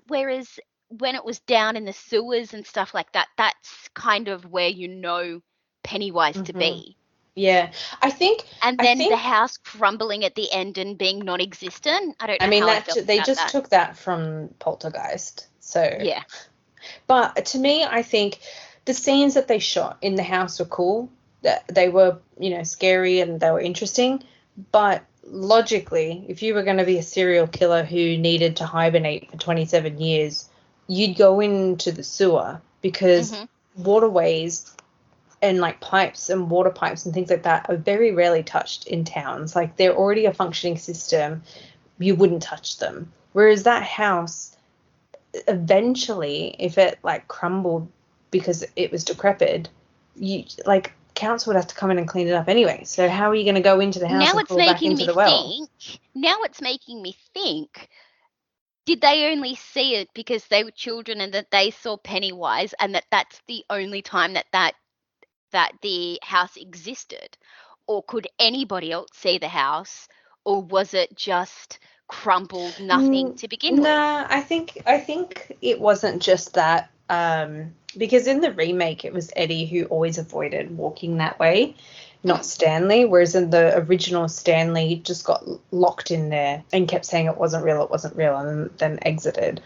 Whereas when it was down in the sewers and stuff like that, that's kind of where you know Pennywise to be. Yeah, I think. And then the house crumbling at the end and being non-existent. I don't know. I mean, how I felt they about just that. took that from Poltergeist. So yeah. But to me, I think the scenes that they shot in the house were cool. That they were, scary and they were interesting. But logically, if you were going to be a serial killer who needed to hibernate for 27 years, you'd go into the sewer because waterways and like pipes and water pipes and things like that are very rarely touched in towns. Like they're already a functioning system. You wouldn't touch them. Whereas that house, eventually, if it like crumbled because it was decrepit, council would have to come in and clean it up anyway. So how are you going to go into the house and fall back into the well? Now it's making me think, did they only see it because they were children and that they saw Pennywise and that's the only time that the house existed? Or could anybody else see the house? Or was it just crumpled nothing to begin with? Nah, I think it wasn't just that. Because in the remake, it was Eddie who always avoided walking that way, not Stanley. Whereas in the original, Stanley just got locked in there and kept saying it wasn't real, and then exited.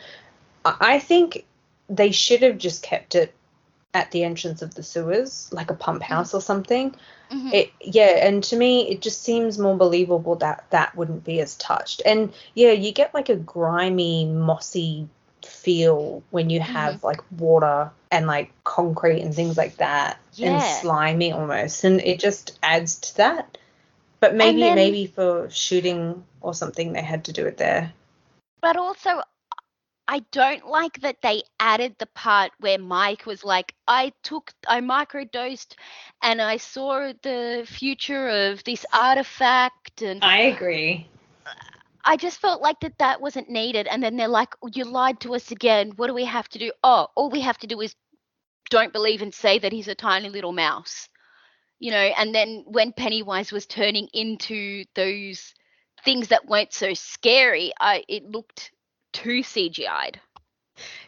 I think they should have just kept it at the entrance of the sewers, like a pump house or something. And to me, it just seems more believable that wouldn't be as touched. And yeah, you get like a grimy, mossy feel when you have like water and like concrete and things like that, and slimy almost, and it just adds to that. But maybe for shooting or something they had to do it there. But also, I don't like that they added the part where Mike was like, I microdosed and I saw the future of this artifact. And I agree. I just felt like that wasn't needed. And then they're like, you lied to us again. What do we have to do? Oh, all we have to do is don't believe and say that he's a tiny little mouse. And then when Pennywise was turning into those things that weren't so scary, it looked too CGI'd.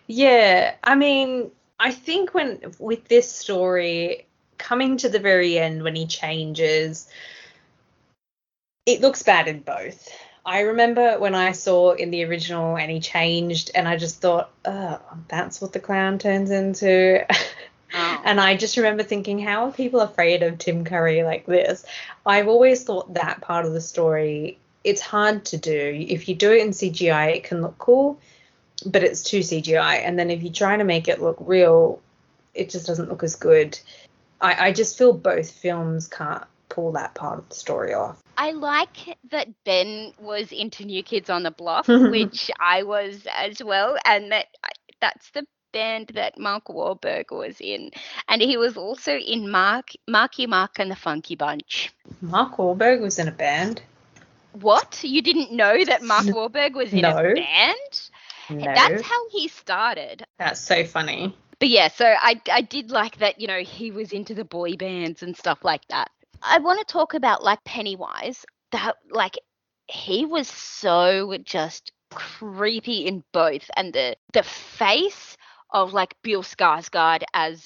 Yeah, I mean, I think with this story coming to the very end when he changes, it looks bad in both. I remember when I saw in the original and he changed, and I just thought, oh, that's what the clown turns into. Oh. And I just remember thinking, how are people afraid of Tim Curry like this? I've always thought that part of the story, it's hard to do. If you do it in CGI, it can look cool, but it's too CGI. And then if you try to make it look real, it just doesn't look as good. I just feel both films can't pull that part of the story off. I like that Ben was into New Kids on the Block, which I was as well, and that's the band that Mark Wahlberg was in, and he was also in Marky Mark and the Funky Bunch. Mark Wahlberg was in a band? What? You didn't know that Mark Wahlberg was in a band? No. That's how he started. That's so funny. But yeah, so I did like that, he was into the boy bands and stuff like that. I want to talk about like Pennywise, that like he was so just creepy in both, and the face of like Bill Skarsgård as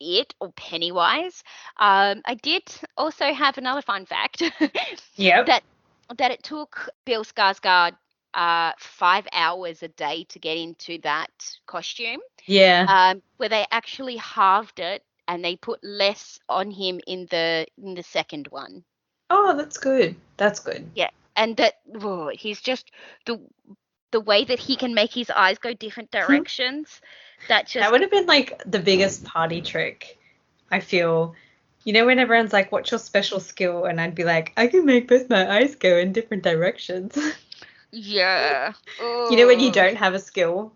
it or Pennywise. I did also have another fun fact Yep. that that it took Bill Skarsgård 5 hours a day to get into that costume. Yeah. Where they actually halved it and they put less on him in the second one. Oh, that's good. That's good. Yeah, and that he's just the the way that he can make his eyes go different directions. That That just would have been like the biggest party trick, I feel. You know, when everyone's like, what's your special skill? And I'd be like, I can make both my eyes go in different directions. yeah. You know, when you Oh. don't have a skill,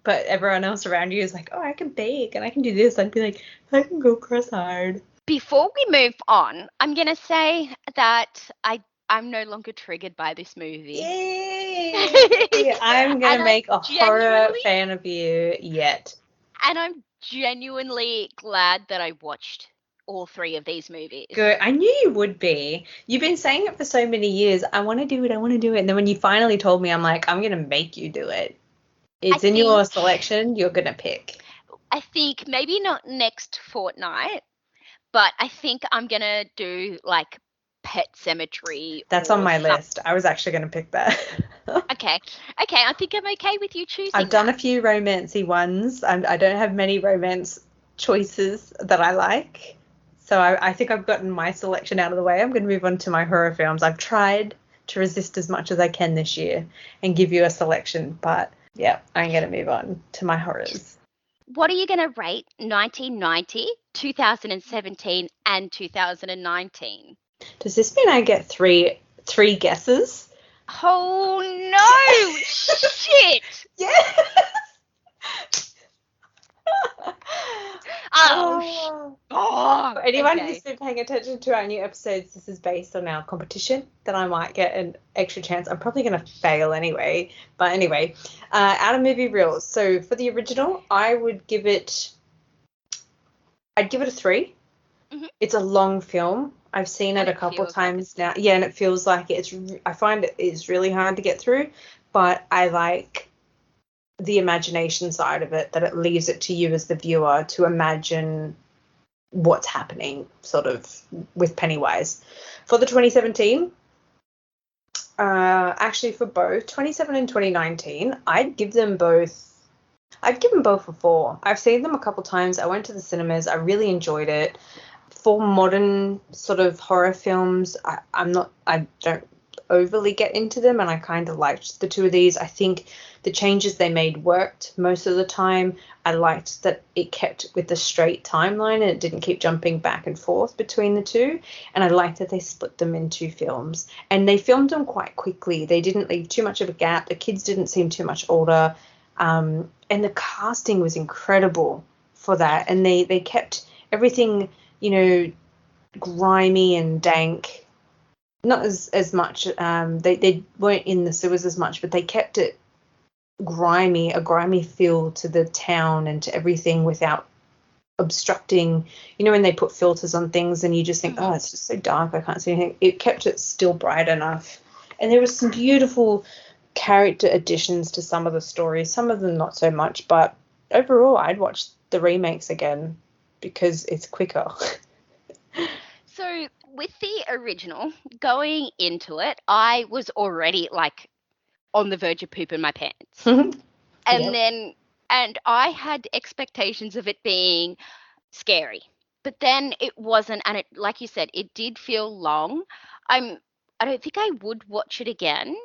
but everyone else around you is like, oh, I can bake and I can do this. I'd be like, I can go cross-eyed. Before we move on, I'm gonna say that I'm no longer triggered by this movie. Yay! I'm gonna and I'm make a horror genuinely fan of you yet. and I'm genuinely glad that I watched all three of these movies. Good. I knew you would be. You've been saying it for so many years. I want to do it. I want to do it. And then when you finally told me, I'm like, I'm gonna make you do it. I It's in think your selection. You're gonna pick. I think maybe not next fortnight, but I think I'm gonna do like Pet Cemetery That's on or my some. list. I was actually gonna pick that. Okay, okay. I think I'm okay with you choosing I've done that. a few romancy ones. I don't have many romance choices that I like. So I think I've gotten my selection out of the way. I'm going to move on to my horror films. I've tried to resist as much as I can this year and give you a selection, but yeah, I'm going to move on to my horrors. What are you gonna rate 1990, 2017, and 2019? Does this mean I get three guesses? Oh no! Shit! Yes. Oh, For anyone okay. who's been paying attention to our new episodes, this is based on our competition that I might get an extra chance. I'm probably going to fail anyway. But anyway, out of movie reels. So for the original, I'd give it a 3. Mhm. It's a long film. I've seen it And a it couple feels like times now. Yeah, and it feels like I find it is really hard to get through, but I like the imagination side of it, that it leaves it to you as the viewer to imagine what's happening sort of with Pennywise. For the 2017, actually for both 27 and 2019, I'd give them both a 4. I've seen them a couple times. I went to the cinemas. I really enjoyed it. For modern sort of horror films, I don't overly get into them, and I kind of liked the two of these. I think the changes they made worked most of the time. I liked that it kept with the straight timeline and it didn't keep jumping back and forth between the two. And I liked that they split them in 2 films. And they filmed them quite quickly. They didn't leave too much of a gap. The kids didn't seem too much older. And the casting was incredible for that. And they kept everything, grimy and dank. Not as much. They weren't in the sewers as much, but they kept it a grimy feel to the town and to everything without obstructing. When they put filters on things and you just think, oh, it's just so dark, I can't see anything. It kept it still bright enough. And there was some beautiful character additions to some of the stories, some of them not so much, but overall I'd watch the remakes again because it's quicker. So with the original, going into it, I was already like on the verge of pooping my pants. And Yep. and I had expectations of it being scary. But then it wasn't, and it, like you said, it did feel long. I don't think I would watch it again.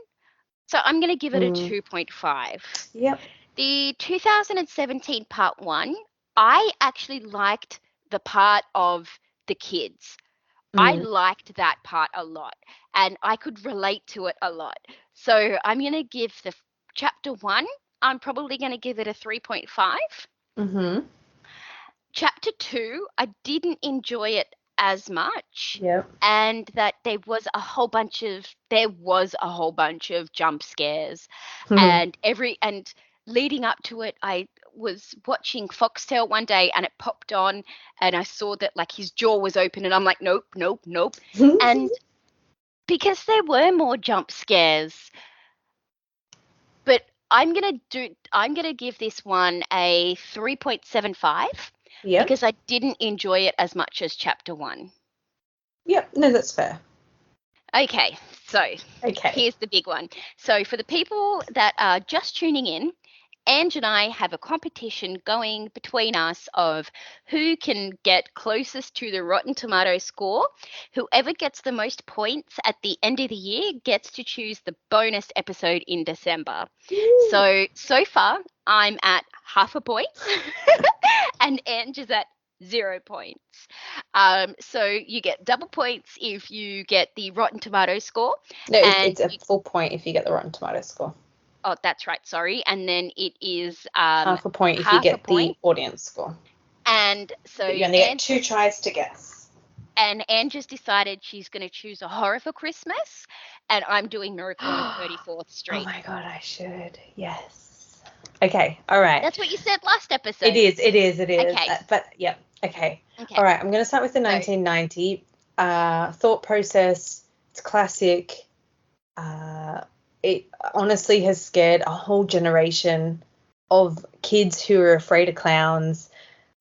So I'm going to give it a 2.5. Yep. The 2017 part 1, I actually liked the part of the kids. I liked that part a lot and I could relate to it a lot. So I'm going to give the chapter 1, I'm probably going to give it a 3.5. Mhm. Chapter 2, I didn't enjoy it as much. Yep. And that there was a whole bunch of jump scares and leading up to it, I was watching Foxtel one day and it popped on and I saw that like his jaw was open and I'm like, nope, nope, nope. And because there were more jump scares, but I'm going to give this one a 3.75 Yeah. because I didn't enjoy it as much as chapter 1. Yep. No, that's fair. Okay, so here's the big one. So for the people that are just tuning in, Ange and I have a competition going between us of who can get closest to the Rotten Tomato score. Whoever gets the most points at the end of the year gets to choose the bonus episode in December. Ooh. So far, I'm at half a point and Ange is at 0 points. So you get double points if you get the Rotten Tomato score. No, it's a full point if you get the Rotten Tomato score. Oh, that's right. Sorry. And then it is half a point if you get the audience score. And so you only get 2 tries to guess. And Anne just decided she's going to choose a horror for Christmas, and I'm doing Miracle on 34th Street. Oh my God, I should. Yes. Okay. All right. That's what you said last episode. It is. Okay. But yeah. Okay. All right. I'm going to start with the 1990 thought process. It's classic. It honestly has scared a whole generation of kids who are afraid of clowns,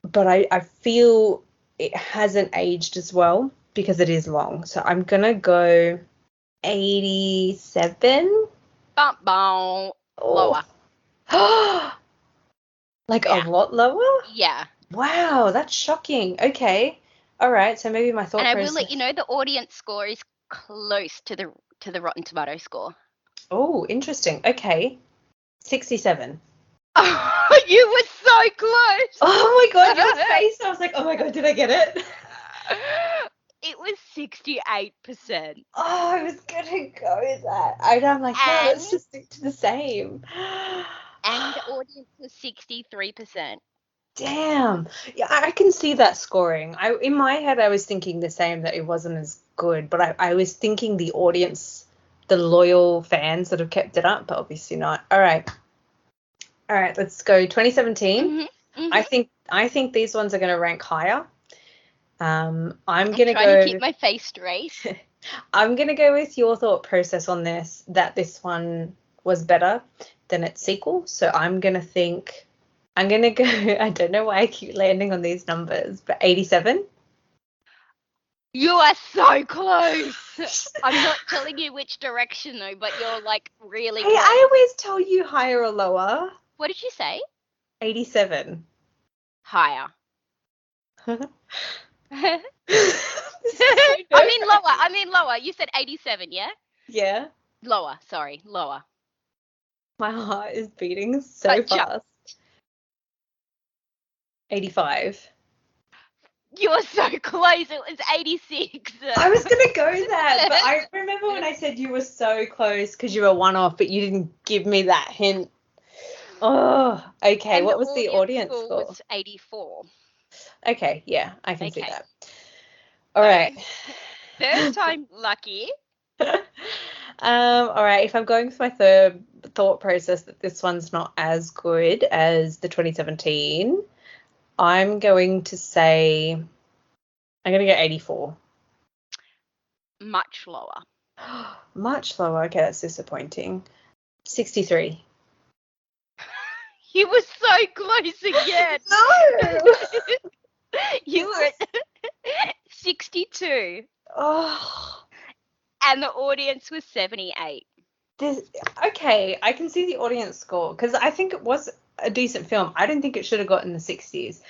but I feel it hasn't aged as well because it is long. So I'm going to go 87. Lower. Like a lot lower? Yeah. Wow, that's shocking. Okay. All right. So maybe my thought process. And I will let you know the audience score is close to the Rotten Tomato score. Oh, interesting. Okay. 67. Oh, you were so close. Oh my God, your face. I was like, oh my God, did I get it? It was 68%. Oh, I was going to go with that. I'm like, no, let's just stick to the same. And the audience was 63%. Damn. Yeah, I can see that scoring. In my head, I was thinking the same, that it wasn't as good, but I was thinking the audience, the loyal fans that have kept it up, but obviously not. All right, let's go 2017. Mm-hmm. I think these ones are going to rank higher. I'm going to go to keep my face straight. I'm going to go with your thought process on this, that this one was better than its sequel. So I'm going to go, I don't know why I keep landing on these numbers, but 87. You are so close. I'm not telling you which direction though, but you're like really close. I always tell you higher or lower. What did you say? 87. Higher. I mean lower. You said 87, yeah? Yeah. Lower. Sorry, lower. My heart is beating so fast. 85. You were so close. It was 86. I was going to go that, but I remember when I said you were so close because you were one off, but you didn't give me that hint. Oh, okay. And what was the audience score? It was 84. Okay, yeah, I can see that. All right. First time lucky. All right, if I'm going with my third thought process that this one's not as good as the 2017, I'm going to go 84. Much lower. Much lower. Okay, that's disappointing. 63. You were so close again. No. You were at 62. Oh. And the audience was 78. Okay, I can see the audience score because I think it was a decent film. I didn't think it should have gotten the 60s.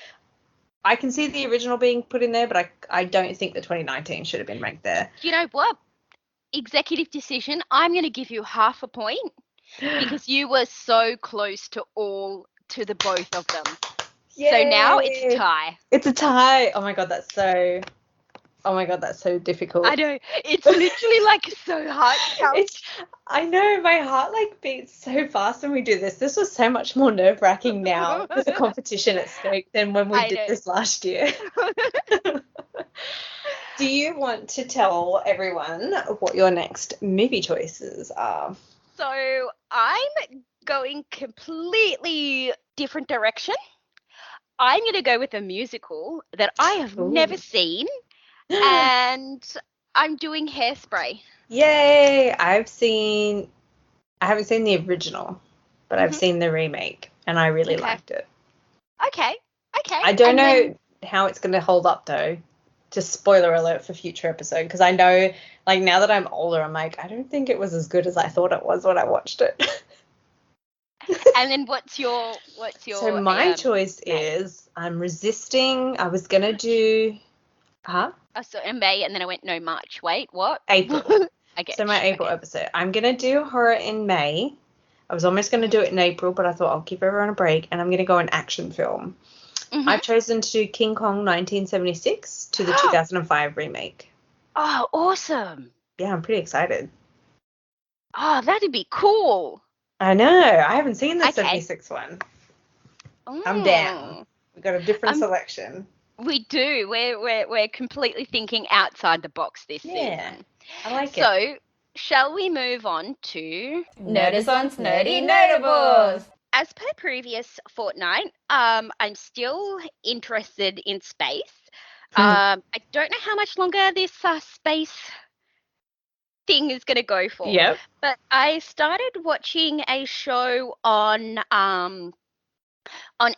I can see the original being put in there, but I don't think the 2019 should have been ranked there. You know what? Executive decision. I'm going to give you half a point because you were so close to the both of them. Yay. So now it's a tie. It's a tie. Oh my God, that's so difficult. I know. It's literally like so hard. I know, my heart like beats so fast when we do this. This was so much more nerve-wracking now with the competition at stake than when we did this last year. Do you want to tell everyone what your next movie choices are? So I'm Going completely different direction. I'm going to go with a musical that I have never Ooh. seen, and I'm doing Hairspray. Yay! I haven't seen the original, but I've Hmm. seen the remake, and I really Okay. liked it. Okay. I don't And then, know how it's going to hold up, though. Just spoiler alert for future episode, because I know, like, now that I'm older, I'm like, I don't think it was as good as I thought it was when I watched it. what's your So my choice May? is I'm resisting. I was gonna do, I saw in May, and then I went, no, March. Wait, what? April. Okay. So my April Okay. episode. I'm gonna do horror in May. I was almost gonna Mhm. do it in April, but I thought I'll give everyone a break, and I'm gonna go an action film. Mhm. I've chosen to do King Kong 1976 to the 2005 remake. Oh, awesome. Yeah, I'm pretty excited. Oh, that'd be cool. I know. I haven't seen the Okay. 76 one. I'm down. We got a different selection. We do. We're completely thinking outside the box this season. I like it. So, shall we move on to Nerdison's Nerdy Notables? As per previous fortnight, I'm still interested in space. I don't know how much longer this space thing is going to go for. Yep. But I started watching a show on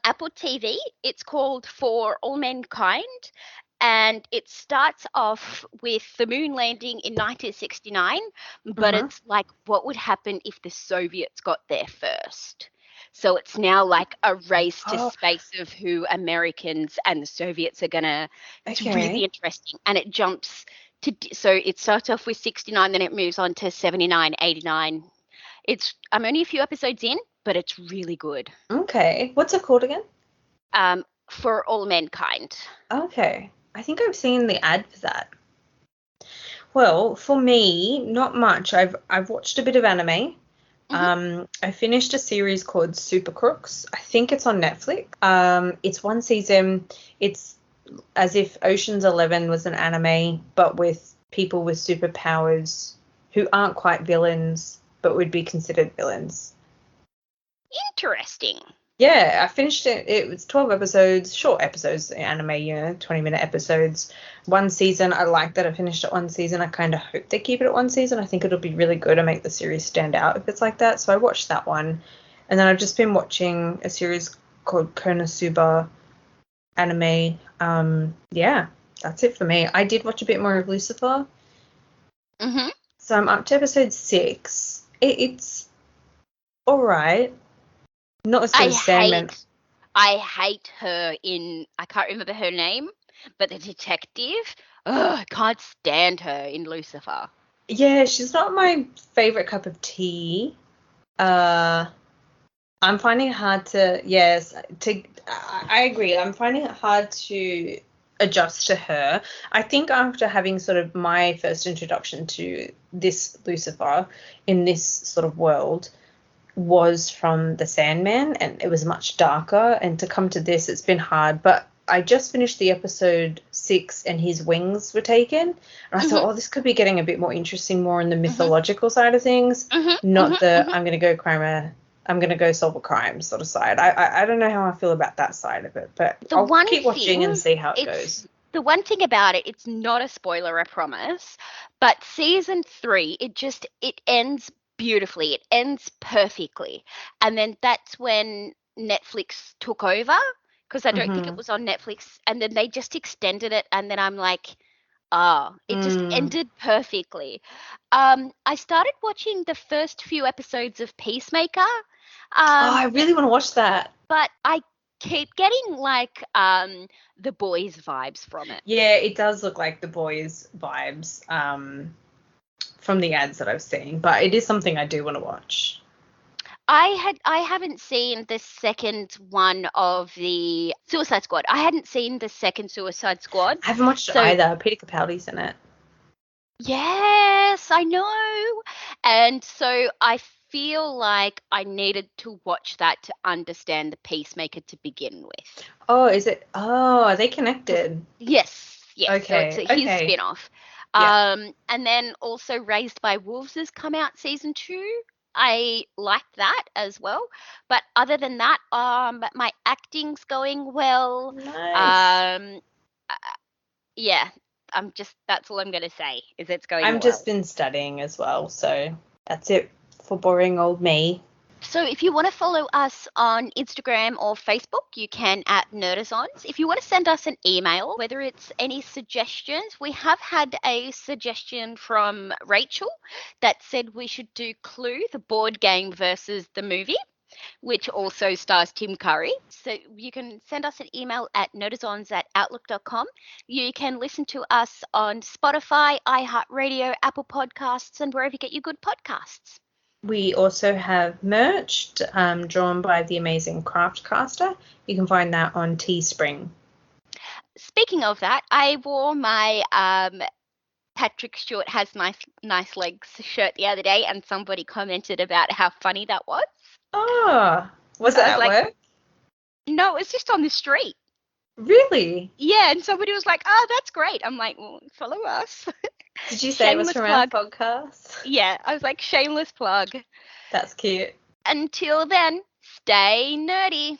Apple TV. It's called For All Mankind, and it starts off with the moon landing in 1969, but it's like what would happen if the Soviets got there first. So it's now like a race to space of who Americans and the Soviets are gonna. It's really interesting, and it jumps to. So it starts off with 69, then it moves on to 79, 89. I'm only a few episodes in, but it's really good. Okay. What's it called again? For All Mankind. Okay. I think I've seen the ad for that. Well, for me, not much. I've watched a bit of anime. I finished a series called Super Crooks. I think it's on Netflix. It's one season. It's as if Ocean's 11 was an anime, but with people with superpowers who aren't quite villains, but would be considered villains. Interesting. Yeah, I finished it. It was 12 episodes, short episodes, anime, 20-minute episodes. One season. I like that I finished it one season. I kind of hope they keep it at one season. I think it'll be really good and make the series stand out if it's like that. So I watched that one. And then I've just been watching a series called Konosuba anime. Yeah, that's it for me. I did watch a bit more of Lucifer. So I'm up to episode 6. It's all right. Not as good as Sandman. I hate her in, I can't remember her name, but the detective. I can't stand her in Lucifer. Yeah, she's not my favorite cup of tea. I'm finding it hard to, I agree. I'm finding it hard to adjust to her. I think after having sort of my first introduction to this Lucifer in this sort of world was from the Sandman, and it was much darker, and to come to this it's been hard, but I just finished the episode 6 and his wings were taken, and I thought, this could be getting a bit more interesting, more in the mythological side of things, not the I'm going to go solve a crime sort of side. I don't know how I feel about that side of it, but I'll keep watching and see how it goes. The one thing about it, it's not a spoiler, I promise, but season 3, it ends beautifully. It ends perfectly. And then that's when Netflix took over, because I don't think it was on Netflix, and then they just extended it, and then I'm like, it just ended perfectly. I started watching the first few episodes of Peacemaker. I really want to watch that. But I keep getting like The Boys vibes from it. Yeah, it does look like The Boys vibes from the ads that I've seen, but it is something I do want to watch. I haven't seen the second one of the Suicide Squad. I hadn't seen the second Suicide Squad. I haven't watched it either. Peter Capaldi's in it. Yes, I know. And so I feel like I needed to watch that to understand the Peacemaker to begin with. Oh, is it? Oh, are they connected? Yes. Okay. So it's his spin-off. Yeah. And then also Raised by Wolves has come out season 2. I like that as well. But other than that, my acting's going well. Nice. Yeah, that's all I'm going to say is it's going well. I've just been studying as well, so that's it for boring old me. So if you want to follow us on Instagram or Facebook, you can at Nerdazons. If you want to send us an email, whether it's any suggestions, we have had a suggestion from Rachel that said we should do Clue, the board game versus the movie, which also stars Tim Curry. So you can send us an email at nerdazons@outlook.com. You can listen to us on Spotify, iHeartRadio, Apple Podcasts, and wherever you get your good podcasts. We also have merch drawn by the amazing Craftcaster. You can find that on Teespring. Speaking of that, I wore my Patrick Stewart has nice legs shirt the other day, and somebody commented about how funny that was. Oh, was it at work? No, it was just on the street. Really? Yeah, and somebody was like, "Oh, that's great." I'm like, "Well, follow us." Did you say it was from our podcast? Yeah, I was like, shameless plug. That's cute. Until then, stay nerdy.